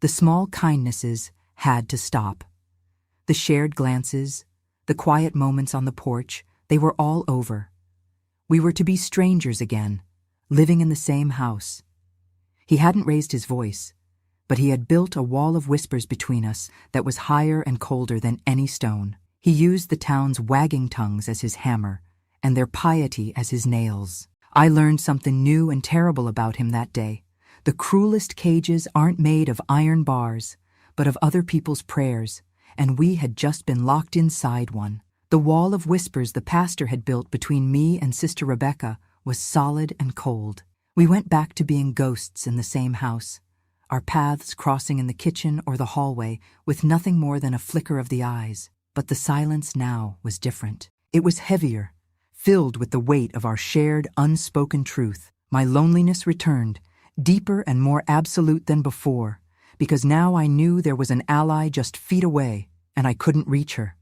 The small kindnesses had to stop. The shared glances, the quiet moments on the porch, they were all over. We were to be strangers again, living in the same house. He hadn't raised his voice, but he had built a wall of whispers between us that was higher and colder than any stone. He used the town's wagging tongues as his hammer, and their piety as his nails. I learned something new and terrible about him that day. The cruelest cages aren't made of iron bars, but of other people's prayers, and we had just been locked inside one. The wall of whispers the pastor had built between me and Sister Rebecca was solid and cold. We went back to being ghosts in the same house, our paths crossing in the kitchen or the hallway with nothing more than a flicker of the eyes. But the silence now was different. It was heavier, filled with the weight of our shared, unspoken truth. My loneliness returned, deeper and more absolute than before, because now I knew there was an ally just feet away, and I couldn't reach her.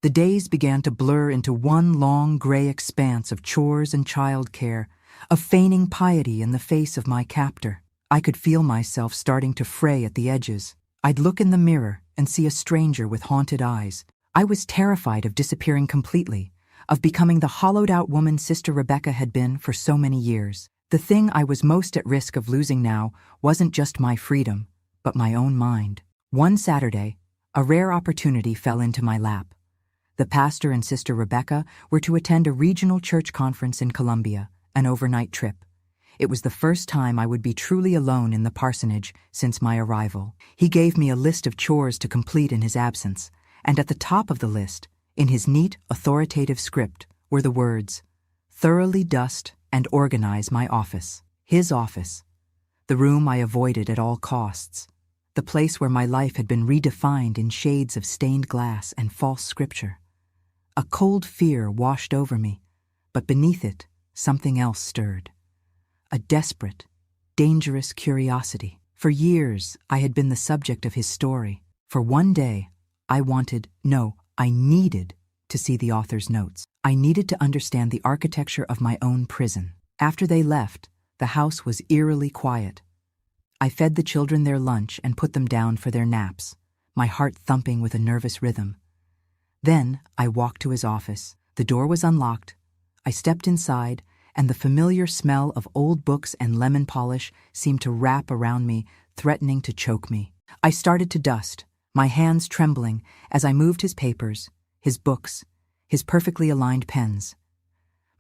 The days began to blur into one long gray expanse of chores and childcare, of feigning piety in the face of my captor. I could feel myself starting to fray at the edges. I'd look in the mirror and see a stranger with haunted eyes. I was terrified of disappearing completely, of becoming the hollowed-out woman Sister Rebecca had been for so many years. The thing I was most at risk of losing now wasn't just my freedom, but my own mind. One Saturday, a rare opportunity fell into my lap. The pastor and Sister Rebecca were to attend a regional church conference in Columbia, an overnight trip. It was the first time I would be truly alone in the parsonage since my arrival. He gave me a list of chores to complete in his absence, and at the top of the list, in his neat, authoritative script, were the words, "Thoroughly dust and organize my office." His office, the room I avoided at all costs, the place where my life had been redefined in shades of stained glass and false scripture. A cold fear washed over me, but beneath it, something else stirred. A desperate, dangerous curiosity. For years, I had been the subject of his story. For one day, I needed to see the author's notes. I needed to understand the architecture of my own prison. After they left, the house was eerily quiet. I fed the children their lunch and put them down for their naps, my heart thumping with a nervous rhythm. Then I walked to his office. The door was unlocked. I stepped inside, and the familiar smell of old books and lemon polish seemed to wrap around me, threatening to choke me. I started to dust, my hands trembling as I moved his papers, his books, his perfectly aligned pens.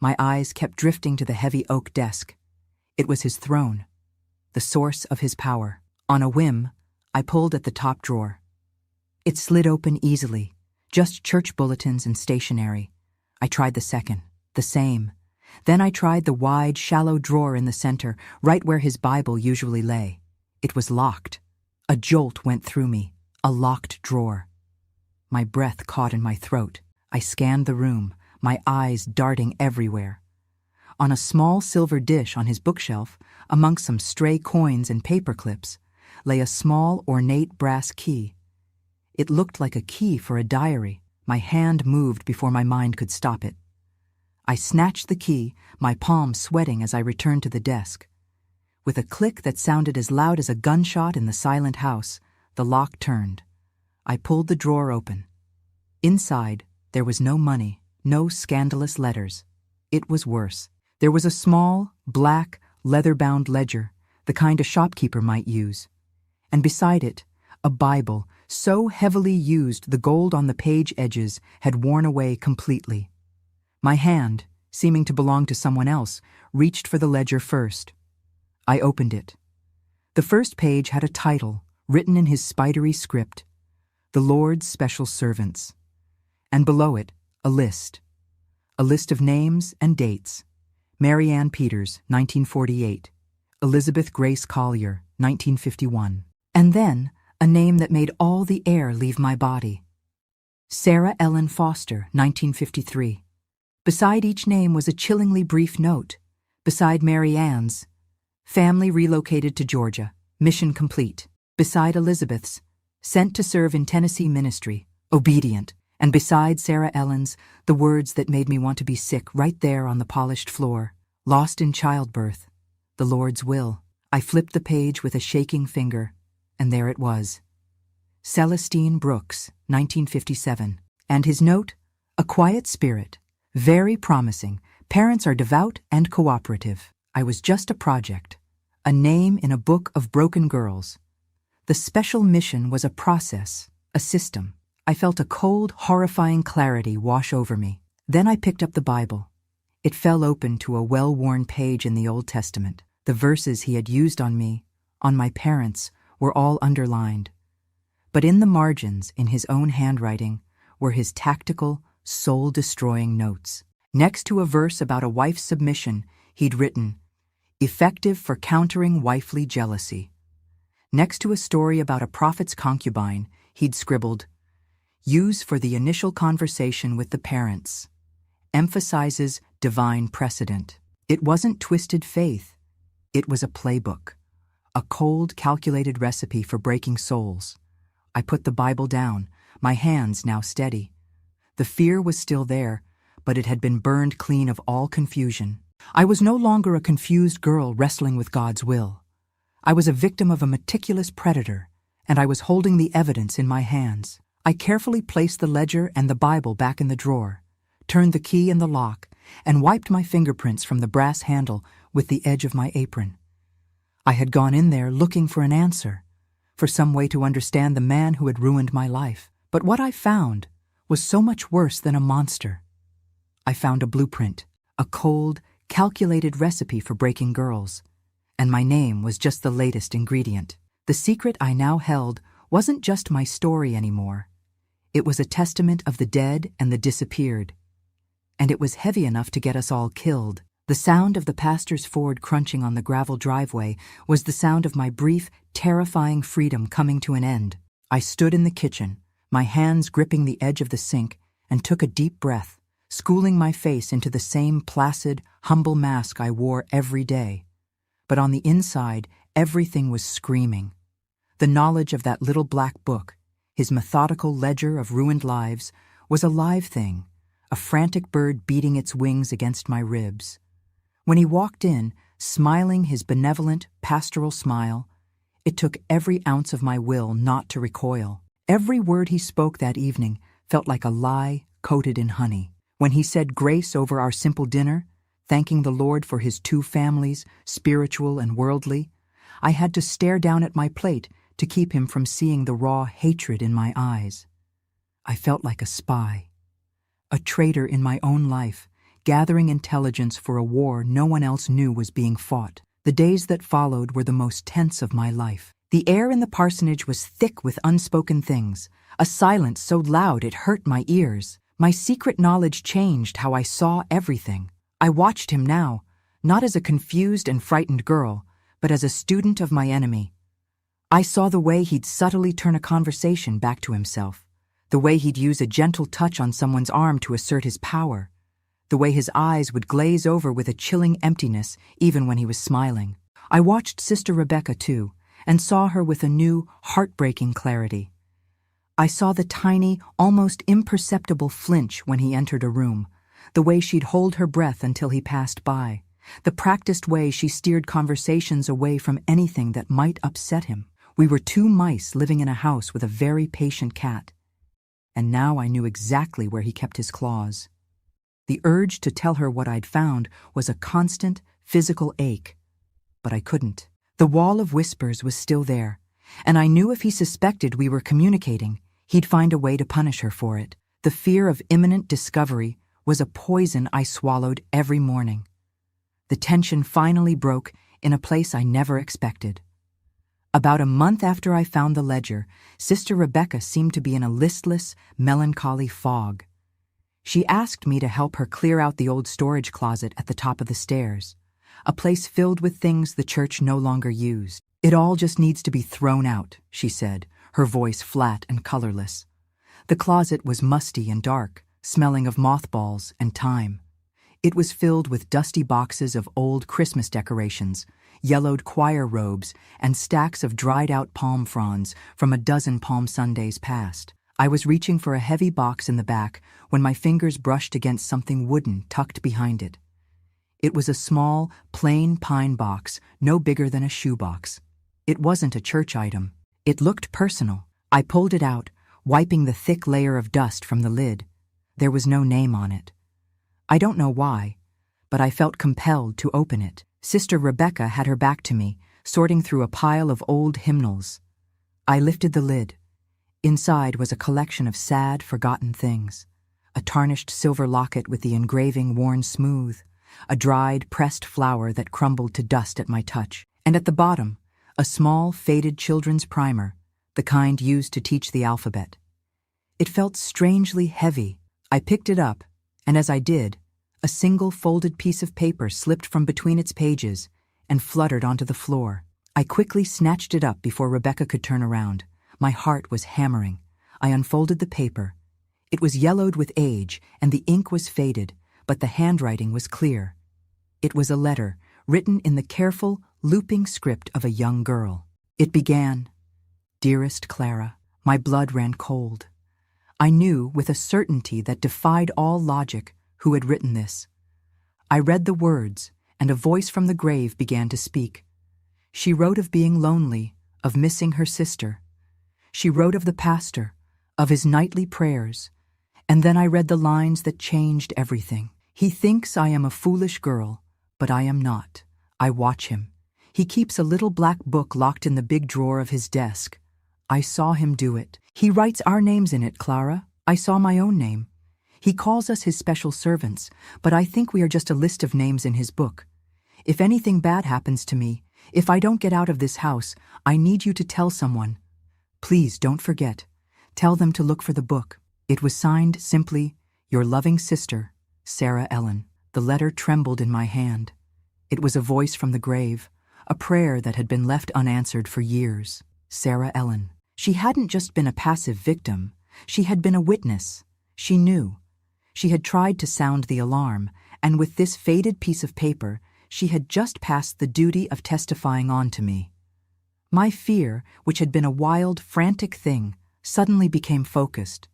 My eyes kept drifting to the heavy oak desk. It was his throne, the source of his power. On a whim, I pulled at the top drawer. It slid open easily, just church bulletins and stationery. I tried the second, the same. Then I tried the wide, shallow drawer in the center, right where his Bible usually lay. It was locked. A jolt went through me. A locked drawer. My breath caught in my throat. I scanned the room, my eyes darting everywhere. On a small silver dish on his bookshelf, among some stray coins and paper clips, lay a small, ornate brass key. It looked like a key for a diary. My hand moved before my mind could stop it. I snatched the key, my palm sweating as I returned to the desk. With a click that sounded as loud as a gunshot in the silent house, the lock turned. I pulled the drawer open. Inside, there was no money, no scandalous letters. It was worse. There was a small, black, leather-bound ledger, the kind a shopkeeper might use. And beside it, a Bible, so heavily used the gold on the page edges had worn away completely. My hand, seeming to belong to someone else, reached for the ledger first. I opened it. The first page had a title, written in his spidery script, "The Lord's Special Servants," and below it, a list of names and dates. Mary Ann Peters, 1948. Elizabeth Grace Collier, 1951. And then, a name that made all the air leave my body. Sarah Ellen Foster, 1953. Beside each name was a chillingly brief note. Beside Mary Ann's, family relocated to Georgia, mission complete. Beside Elizabeth's, sent to serve in Tennessee ministry, obedient. And beside Sarah Ellen's, the words that made me want to be sick right there on the polished floor. Lost in childbirth, the Lord's will. I flipped the page with a shaking finger, and there it was. Celestine Brooks, 1957. And his note? A quiet spirit. Very promising. Parents are devout and cooperative. I was just a project. A name in a book of broken girls. The special mission was a process, a system. I felt a cold, horrifying clarity wash over me. Then I picked up the Bible. It fell open to a well-worn page in the Old Testament. The verses he had used on me, on my parents, were all underlined. But in the margins, in his own handwriting, were his tactical, soul-destroying notes. Next to a verse about a wife's submission, he'd written, "Effective for countering wifely jealousy." Next to a story about a prophet's concubine, he'd scribbled, "Use for the initial conversation with the parents. Emphasizes divine precedent." It wasn't twisted faith. It was a playbook. A cold, calculated recipe for breaking souls. I put the Bible down, my hands now steady. The fear was still there, but it had been burned clean of all confusion. I was no longer a confused girl wrestling with God's will. I was a victim of a meticulous predator, and I was holding the evidence in my hands. I carefully placed the ledger and the Bible back in the drawer, turned the key in the lock, and wiped my fingerprints from the brass handle with the edge of my apron. I had gone in there looking for an answer, for some way to understand the man who had ruined my life. But what I found was so much worse than a monster. I found a blueprint, a cold, calculated recipe for breaking girls, and my name was just the latest ingredient. The secret I now held wasn't just my story anymore. It was a testament of the dead and the disappeared. And it was heavy enough to get us all killed. The sound of the pastor's Ford crunching on the gravel driveway was the sound of my brief, terrifying freedom coming to an end. I stood in the kitchen, my hands gripping the edge of the sink, and took a deep breath, schooling my face into the same placid, humble mask I wore every day. But on the inside, everything was screaming. The knowledge of that little black book, his methodical ledger of ruined lives, was a live thing, a frantic bird beating its wings against my ribs. When he walked in, smiling his benevolent, pastoral smile, it took every ounce of my will not to recoil. Every word he spoke that evening felt like a lie coated in honey. When he said grace over our simple dinner, thanking the Lord for his two families, spiritual and worldly, I had to stare down at my plate to keep him from seeing the raw hatred in my eyes. I felt like a spy, a traitor in my own life, gathering intelligence for a war no one else knew was being fought. The days that followed were the most tense of my life. The air in the parsonage was thick with unspoken things, a silence so loud it hurt my ears. My secret knowledge changed how I saw everything. I watched him now, not as a confused and frightened girl, but as a student of my enemy. I saw the way he'd subtly turn a conversation back to himself, the way he'd use a gentle touch on someone's arm to assert his power, the way his eyes would glaze over with a chilling emptiness even when he was smiling. I watched Sister Rebecca, too, and saw her with a new, heartbreaking clarity. I saw the tiny, almost imperceptible flinch when he entered a room, the way she'd hold her breath until he passed by, the practiced way she steered conversations away from anything that might upset him. We were two mice living in a house with a very patient cat, and now I knew exactly where he kept his claws. The urge to tell her what I'd found was a constant, physical ache, but I couldn't. The wall of whispers was still there, and I knew if he suspected we were communicating, he'd find a way to punish her for it. The fear of imminent discovery was a poison I swallowed every morning. The tension finally broke in a place I never expected. About a month after I found the ledger, Sister Rebecca seemed to be in a listless, melancholy fog. She asked me to help her clear out the old storage closet at the top of the stairs, a place filled with things the church no longer used. "It all just needs to be thrown out," she said, her voice flat and colorless. The closet was musty and dark, smelling of mothballs and time. It was filled with dusty boxes of old Christmas decorations, yellowed choir robes, and stacks of dried-out palm fronds from a dozen Palm Sundays past. I was reaching for a heavy box in the back when my fingers brushed against something wooden tucked behind it. It was a small, plain pine box, no bigger than a shoebox. It wasn't a church item. It looked personal. I pulled it out, wiping the thick layer of dust from the lid. There was no name on it. I don't know why, but I felt compelled to open it. Sister Rebecca had her back to me, sorting through a pile of old hymnals. I lifted the lid. Inside was a collection of sad, forgotten things. A tarnished silver locket with the engraving worn smooth, a dried, pressed flower that crumbled to dust at my touch, and at the bottom, a small, faded children's primer, the kind used to teach the alphabet. It felt strangely heavy. I picked it up, and as I did, a single folded piece of paper slipped from between its pages and fluttered onto the floor. I quickly snatched it up before Rebecca could turn around. My heart was hammering. I unfolded the paper. It was yellowed with age, and the ink was faded, but the handwriting was clear. It was a letter, written in the careful, looping script of a young girl. It began, "Dearest Clara." My blood ran cold. I knew, with a certainty that defied all logic, who had written this. I read the words, and a voice from the grave began to speak. She wrote of being lonely, of missing her sister. She wrote of the pastor, of his nightly prayers, and then I read the lines that changed everything. He thinks I am a foolish girl, but I am not. I watch him. He keeps a little black book locked in the big drawer of his desk. I saw him do it. He writes our names in it, Clara. I saw my own name. He calls us his special servants, but I think we are just a list of names in his book. If anything bad happens to me, if I don't get out of this house, I need you to tell someone. Please don't forget. Tell them to look for the book. It was signed simply, "Your loving sister, Sarah Ellen." The letter trembled in my hand. It was a voice from the grave, a prayer that had been left unanswered for years. Sarah Ellen. She hadn't just been a passive victim. She had been a witness. She knew. She had tried to sound the alarm, and with this faded piece of paper, she had just passed the duty of testifying on to me. My fear, which had been a wild, frantic thing, suddenly became focused.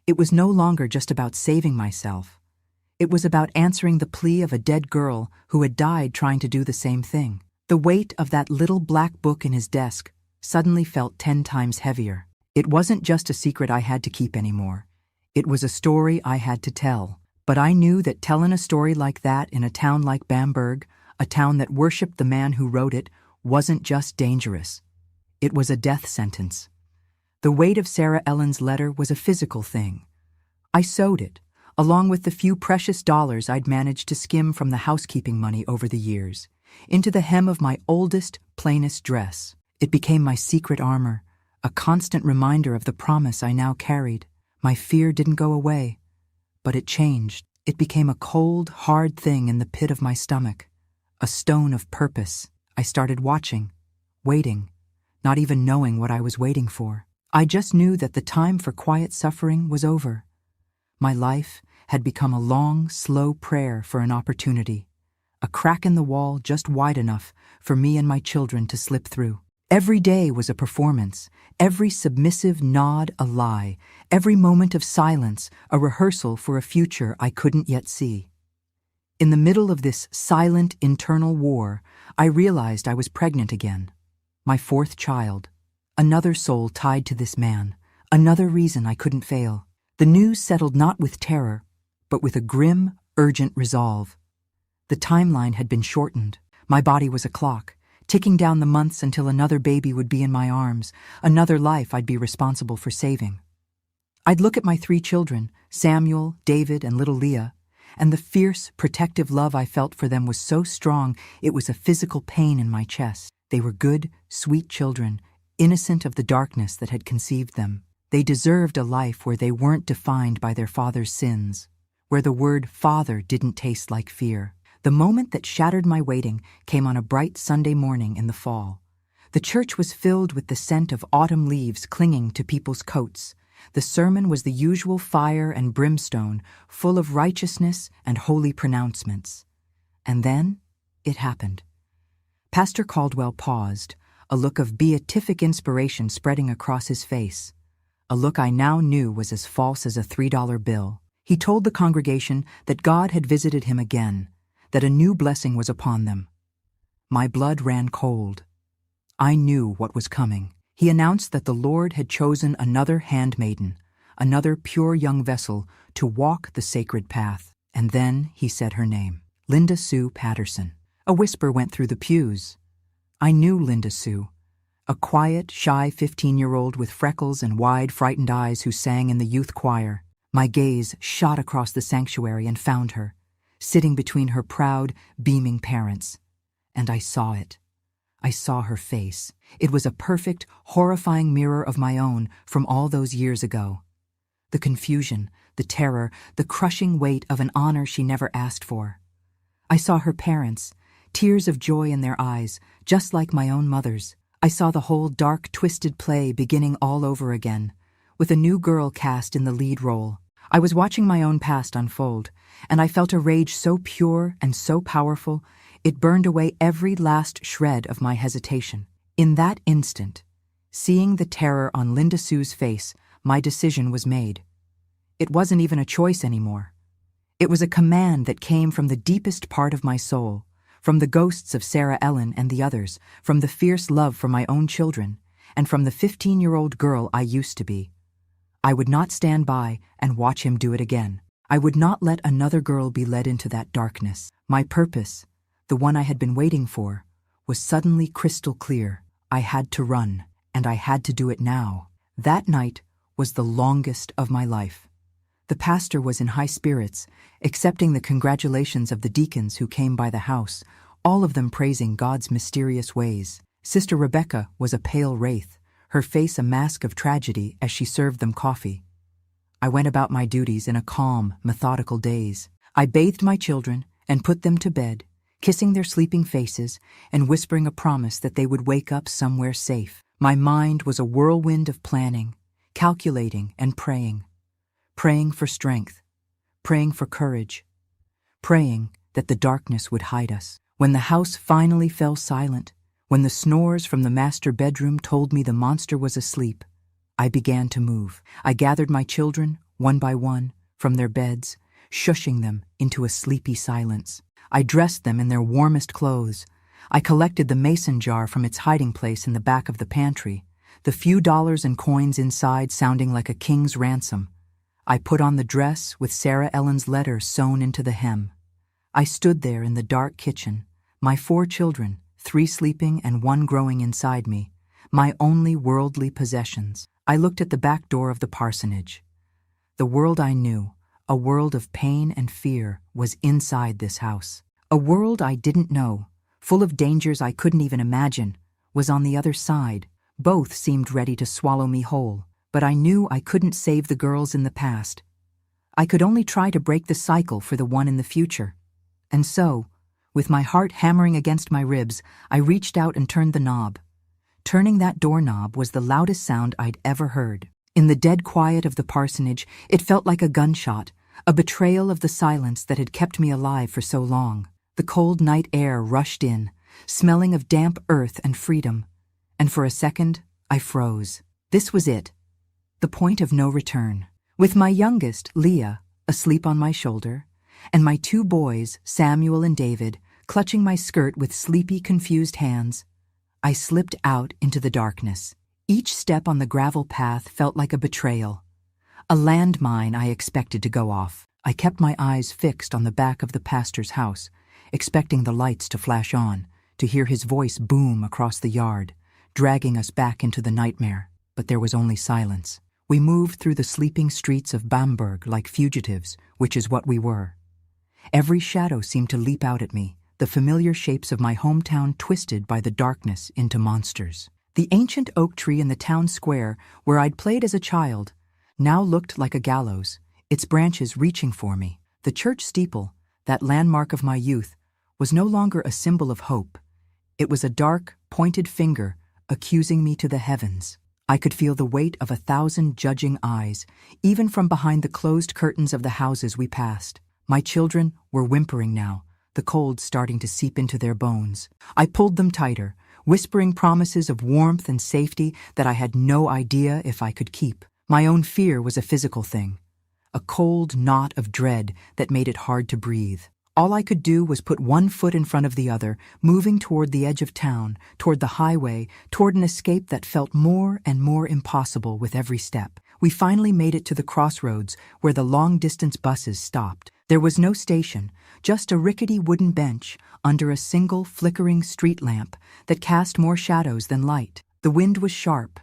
It was no longer just about saving myself. It was about answering the plea of a dead girl who had died trying to do the same thing. The weight of that little black book in his desk suddenly felt 10 times heavier. It wasn't just a secret I had to keep anymore. It was a story I had to tell. But I knew that telling a story like that in a town like Bamberg, a town that worshipped the man who wrote it, wasn't just dangerous. It was a death sentence. The weight of Sarah Ellen's letter was a physical thing. I sewed it, along with the few precious dollars I'd managed to skim from the housekeeping money over the years, into the hem of my oldest, plainest dress. It became my secret armor, a constant reminder of the promise I now carried. My fear didn't go away, but it changed. It became a cold, hard thing in the pit of my stomach, a stone of purpose. I started watching, waiting, not even knowing what I was waiting for. I just knew that the time for quiet suffering was over. My life had become a long, slow prayer for an opportunity, a crack in the wall just wide enough for me and my children to slip through. Every day was a performance, every submissive nod a lie, every moment of silence a rehearsal for a future I couldn't yet see. In the middle of this silent internal war, I realized I was pregnant again. My 4th child. Another soul tied to this man, another reason I couldn't fail. The news settled not with terror, but with a grim, urgent resolve. The timeline had been shortened. My body was a clock, ticking down the months until another baby would be in my arms, another life I'd be responsible for saving. I'd look at my 3 children, Samuel, David, and little Leah, and the fierce, protective love I felt for them was so strong it was a physical pain in my chest. They were good, sweet children, innocent of the darkness that had conceived them. They deserved a life where they weren't defined by their father's sins, where the word father didn't taste like fear. The moment that shattered my waiting came on a bright Sunday morning in the fall. The church was filled with the scent of autumn leaves clinging to people's coats. The sermon was the usual fire and brimstone, full of righteousness and holy pronouncements. And then it happened. Pastor Caldwell paused, a look of beatific inspiration spreading across his face. A look I now knew was as false as a $3 bill. He told the congregation that God had visited him again, that a new blessing was upon them. My blood ran cold. I knew what was coming. He announced that the Lord had chosen another handmaiden, another pure young vessel, to walk the sacred path. And then he said her name, Linda Sue Patterson. A whisper went through the pews. I knew Linda Sue, a quiet, shy 15-year-old with freckles and wide, frightened eyes who sang in the youth choir. My gaze shot across the sanctuary and found her, sitting between her proud, beaming parents. And I saw it. I saw her face. It was a perfect, horrifying mirror of my own from all those years ago. The confusion, the terror, the crushing weight of an honor she never asked for. I saw her parents, tears of joy in their eyes, just like my own mother's. I saw the whole dark, twisted play beginning all over again, with a new girl cast in the lead role. I was watching my own past unfold, and I felt a rage so pure and so powerful, it burned away every last shred of my hesitation. In that instant, seeing the terror on Linda Sue's face, my decision was made. It wasn't even a choice anymore. It was a command that came from the deepest part of my soul, from the ghosts of Sarah Ellen and the others, from the fierce love for my own children, and from the 15-year-old girl I used to be. I would not stand by and watch him do it again. I would not let another girl be led into that darkness. My purpose, the one I had been waiting for, was suddenly crystal clear. I had to run, and I had to do it now. That night was the longest of my life. The pastor was in high spirits, accepting the congratulations of the deacons who came by the house, all of them praising God's mysterious ways. Sister Rebecca was a pale wraith, her face a mask of tragedy as she served them coffee. I went about my duties in a calm, methodical daze. I bathed my children and put them to bed, kissing their sleeping faces and whispering a promise that they would wake up somewhere safe. My mind was a whirlwind of planning, calculating and praying. Praying for strength, praying for courage, praying that the darkness would hide us. When the house finally fell silent, when the snores from the master bedroom told me the monster was asleep, I began to move. I gathered my children, one by one, from their beds, shushing them into a sleepy silence. I dressed them in their warmest clothes. I collected the mason jar from its hiding place in the back of the pantry, the few dollars and coins inside sounding like a king's ransom. I put on the dress with Sarah Ellen's letter sewn into the hem. I stood there in the dark kitchen, my 4 children, 3 sleeping and 1 growing inside me, my only worldly possessions. I looked at the back door of the parsonage. The world I knew, a world of pain and fear, was inside this house. A world I didn't know, full of dangers I couldn't even imagine, was on the other side. Both seemed ready to swallow me whole, but I knew I couldn't save the girls in the past. I could only try to break the cycle for the one in the future. And so, with my heart hammering against my ribs, I reached out and turned the knob. Turning that doorknob was the loudest sound I'd ever heard. In the dead quiet of the parsonage, it felt like a gunshot, a betrayal of the silence that had kept me alive for so long. The cold night air rushed in, smelling of damp earth and freedom, and for a second, I froze. This was it, the point of no return. With my youngest, Leah, asleep on my shoulder, and my 2 boys, Samuel and David, clutching my skirt with sleepy, confused hands, I slipped out into the darkness. Each step on the gravel path felt like a betrayal, a landmine I expected to go off. I kept my eyes fixed on the back of the pastor's house, expecting the lights to flash on, to hear his voice boom across the yard, dragging us back into the nightmare. But there was only silence. We moved through the sleeping streets of Bamberg like fugitives, which is what we were. Every shadow seemed to leap out at me, the familiar shapes of my hometown twisted by the darkness into monsters. The ancient oak tree in the town square, where I'd played as a child, now looked like a gallows, its branches reaching for me. The church steeple, that landmark of my youth, was no longer a symbol of hope. It was a dark, pointed finger accusing me to the heavens. I could feel the weight of 1,000 judging eyes, even from behind the closed curtains of the houses we passed. My children were whimpering now, the cold starting to seep into their bones. I pulled them tighter, whispering promises of warmth and safety that I had no idea if I could keep. My own fear was a physical thing, a cold knot of dread that made it hard to breathe. All I could do was put one foot in front of the other, moving toward the edge of town, toward the highway, toward an escape that felt more and more impossible with every step. We finally made it to the crossroads where the long-distance buses stopped. There was no station, just a rickety wooden bench under a single flickering street lamp that cast more shadows than light. The wind was sharp,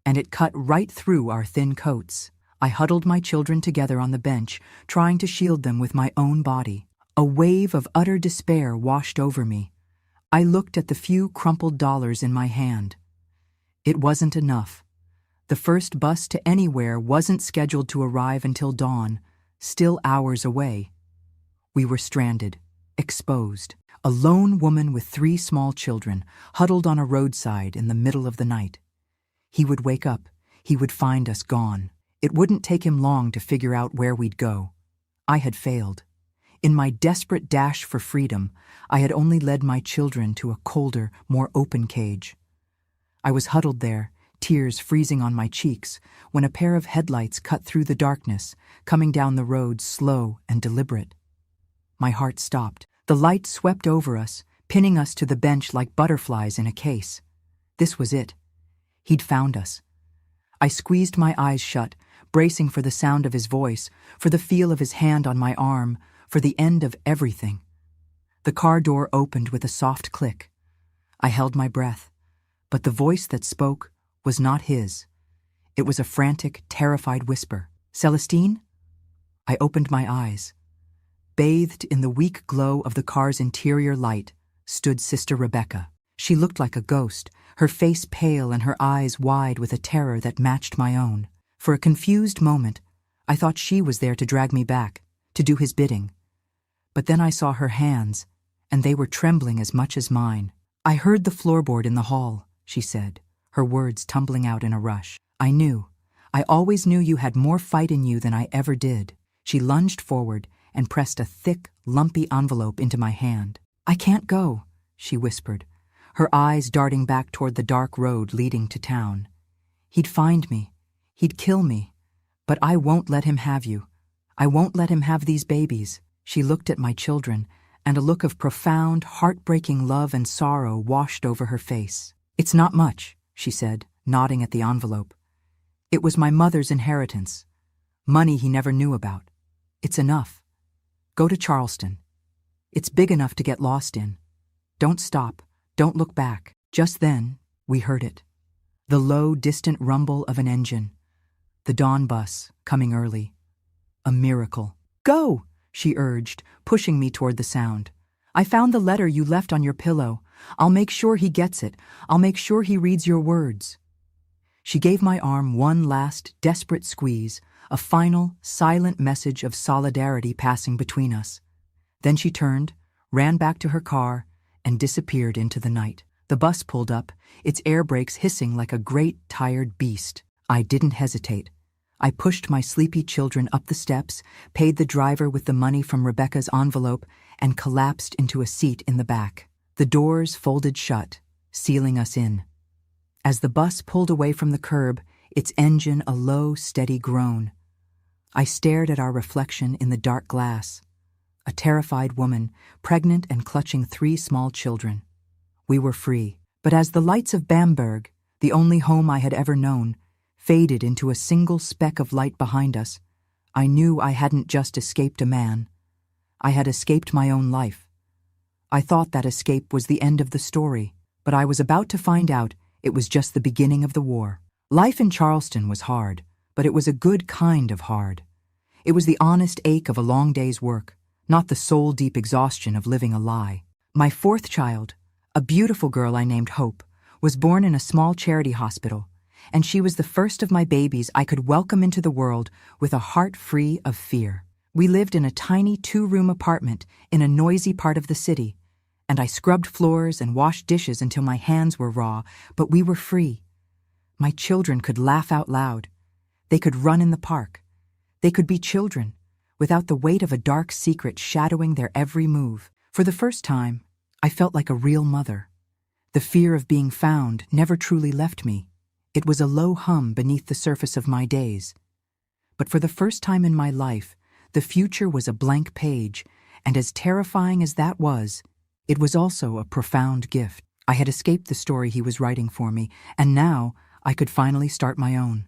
and it cut right through our thin coats. I huddled my children together on the bench, trying to shield them with my own body. A wave of utter despair washed over me. I looked at the few crumpled dollars in my hand. It wasn't enough. The first bus to anywhere wasn't scheduled to arrive until dawn, still hours away. We were stranded, exposed. A lone woman with 3 small children, huddled on a roadside in the middle of the night. He would wake up. He would find us gone. It wouldn't take him long to figure out where we'd go. I had failed. In my desperate dash for freedom, I had only led my children to a colder, more open cage. I was huddled there, tears freezing on my cheeks, when a pair of headlights cut through the darkness, coming down the road slow and deliberate. My heart stopped. The light swept over us, pinning us to the bench like butterflies in a case. This was it. He'd found us. I squeezed my eyes shut, bracing for the sound of his voice, for the feel of his hand on my arm, for the end of everything. The car door opened with a soft click. I held my breath, but the voice that spoke was not his. It was a frantic, terrified whisper. "Celestine?" I opened my eyes. Bathed in the weak glow of the car's interior light stood Sister Rebecca. She looked like a ghost, her face pale and her eyes wide with a terror that matched my own. For a confused moment, I thought she was there to drag me back, to do his bidding. But then I saw her hands, and they were trembling as much as mine. "I heard the floorboard in the hall," she said, her words tumbling out in a rush. "I knew. I always knew you had more fight in you than I ever did." She lunged forward and pressed a thick, lumpy envelope into my hand. "I can't go," she whispered, her eyes darting back toward the dark road leading to town. "He'd find me. He'd kill me. But I won't let him have you. I won't let him have these babies." She looked at my children, and a look of profound, heartbreaking love and sorrow washed over her face. "It's not much," she said, nodding at the envelope. "It was my mother's inheritance. Money he never knew about. It's enough. Go to Charleston. It's big enough to get lost in. Don't stop. Don't look back." Just then, we heard it. The low, distant rumble of an engine. The dawn bus, coming early. A miracle. "Go!" she urged, pushing me toward the sound. "I found the letter you left on your pillow. I'll make sure he gets it. I'll make sure he reads your words." She gave my arm one last, desperate squeeze, a final, silent message of solidarity passing between us. Then she turned, ran back to her car, and disappeared into the night. The bus pulled up, its air brakes hissing like a great, tired beast. I didn't hesitate. I pushed my sleepy children up the steps, paid the driver with the money from Rebecca's envelope, and collapsed into a seat in the back. The doors folded shut, sealing us in. As the bus pulled away from the curb, its engine a low, steady groan. I stared at our reflection in the dark glass. A terrified woman, pregnant and clutching 3 small children. We were free. But as the lights of Bamberg, the only home I had ever known, faded into a single speck of light behind us, I knew I hadn't just escaped a man. I had escaped my own life. I thought that escape was the end of the story, but I was about to find out it was just the beginning of the war. Life in Charleston was hard, but it was a good kind of hard. It was the honest ache of a long day's work, not the soul-deep exhaustion of living a lie. My 4th child, a beautiful girl I named Hope, was born in a small charity hospital, and she was the first of my babies I could welcome into the world with a heart free of fear. We lived in a tiny 2-room apartment in a noisy part of the city, and I scrubbed floors and washed dishes until my hands were raw, but we were free. My children could laugh out loud. They could run in the park. They could be children, without the weight of a dark secret shadowing their every move. For the first time, I felt like a real mother. The fear of being found never truly left me. It was a low hum beneath the surface of my days. But for the first time in my life, the future was a blank page, and as terrifying as that was, it was also a profound gift. I had escaped the story he was writing for me, and now I could finally start my own.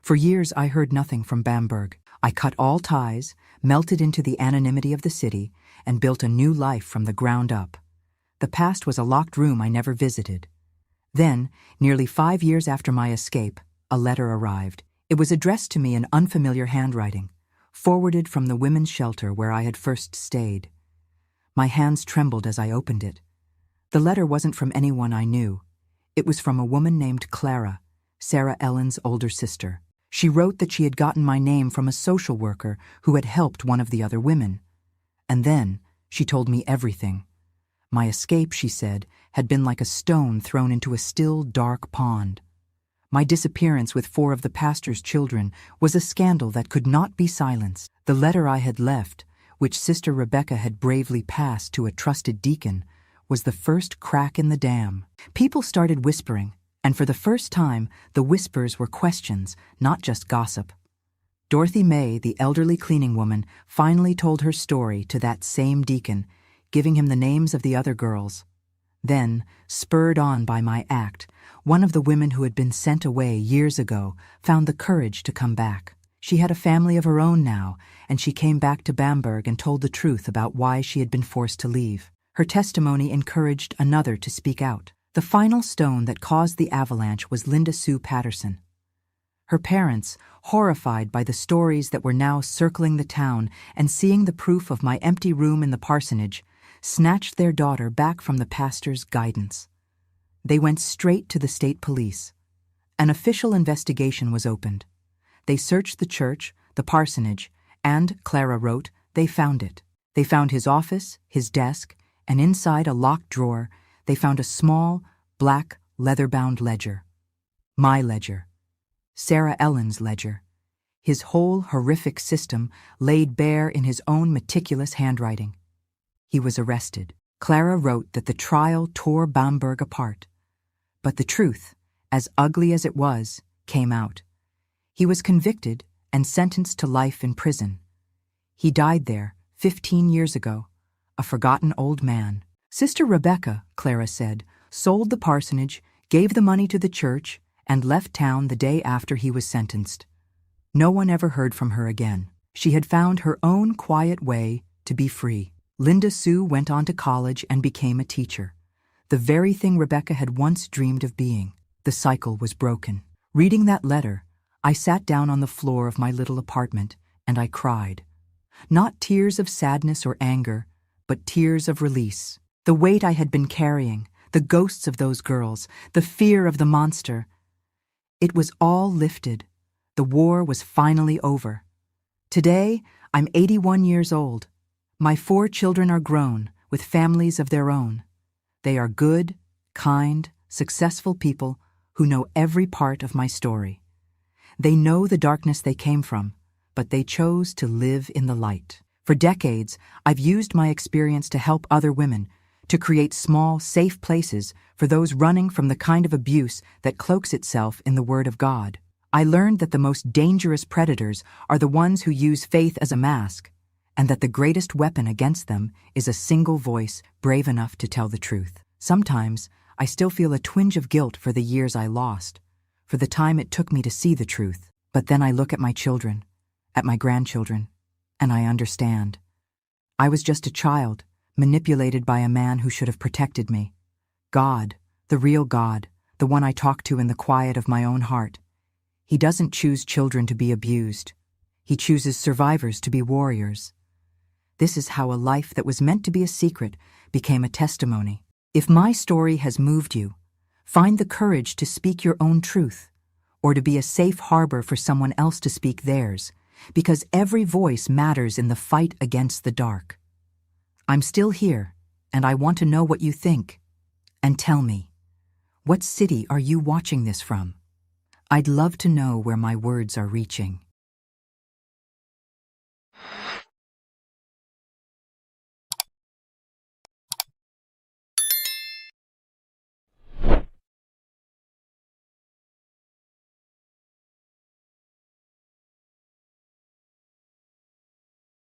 For years I heard nothing from Bamberg. I cut all ties, melted into the anonymity of the city, and built a new life from the ground up. The past was a locked room I never visited. Then, nearly 5 years after my escape, a letter arrived. It was addressed to me in unfamiliar handwriting, forwarded from the women's shelter where I had first stayed. My hands trembled as I opened it. The letter wasn't from anyone I knew. It was from a woman named Clara, Sarah Ellen's older sister. She wrote that she had gotten my name from a social worker who had helped one of the other women. And then she told me everything. My escape, she said, had been like a stone thrown into a still, dark pond. My disappearance with 4 of the pastor's children was a scandal that could not be silenced. The letter I had left, which Sister Rebecca had bravely passed to a trusted deacon, was the first crack in the dam. People started whispering, and for the first time, the whispers were questions, not just gossip. Dorothy May, the elderly cleaning woman, finally told her story to that same deacon, giving him the names of the other girls. Then, spurred on by my act, one of the women who had been sent away years ago found the courage to come back. She had a family of her own now, and she came back to Bamberg and told the truth about why she had been forced to leave. Her testimony encouraged another to speak out. The final stone that caused the avalanche was Linda Sue Patterson. Her parents, horrified by the stories that were now circling the town and seeing the proof of my empty room in the parsonage, snatched their daughter back from the pastor's guidance. They went straight to the state police. An official investigation was opened. They searched the church, the parsonage, and, Clara wrote, they found it. They found his office, his desk, and inside a locked drawer, they found a small, black, leather-bound ledger. My ledger. Sarah Ellen's ledger. His whole horrific system laid bare in his own meticulous handwriting. He was arrested. Clara wrote that the trial tore Bamberg apart. But the truth, as ugly as it was, came out. He was convicted and sentenced to life in prison. He died there 15 years ago, a forgotten old man. Sister Rebecca, Clara said, sold the parsonage, gave the money to the church, and left town the day after he was sentenced. No one ever heard from her again. She had found her own quiet way to be free. Linda Sue went on to college and became a teacher, the very thing Rebecca had once dreamed of being. The cycle was broken. Reading that letter, I sat down on the floor of my little apartment and I cried. Not tears of sadness or anger, but tears of release. The weight I had been carrying, the ghosts of those girls, the fear of the monster. It was all lifted. The war was finally over. Today, I'm 81 years old. My 4 children are grown, with families of their own. They are good, kind, successful people who know every part of my story. They know the darkness they came from, but they chose to live in the light. For decades, I've used my experience to help other women, to create small, safe places for those running from the kind of abuse that cloaks itself in the Word of God. I learned that the most dangerous predators are the ones who use faith as a mask, and that the greatest weapon against them is a single voice brave enough to tell the truth. Sometimes, I still feel a twinge of guilt for the years I lost, for the time it took me to see the truth. But then I look at my children, at my grandchildren, and I understand. I was just a child, manipulated by a man who should have protected me. God, the real God, the one I talk to in the quiet of my own heart. He doesn't choose children to be abused. He chooses survivors to be warriors. This is how a life that was meant to be a secret became a testimony. If my story has moved you, find the courage to speak your own truth, or to be a safe harbor for someone else to speak theirs, because every voice matters in the fight against the dark. I'm still here, and I want to know what you think. And tell me, what city are you watching this from? I'd love to know where my words are reaching.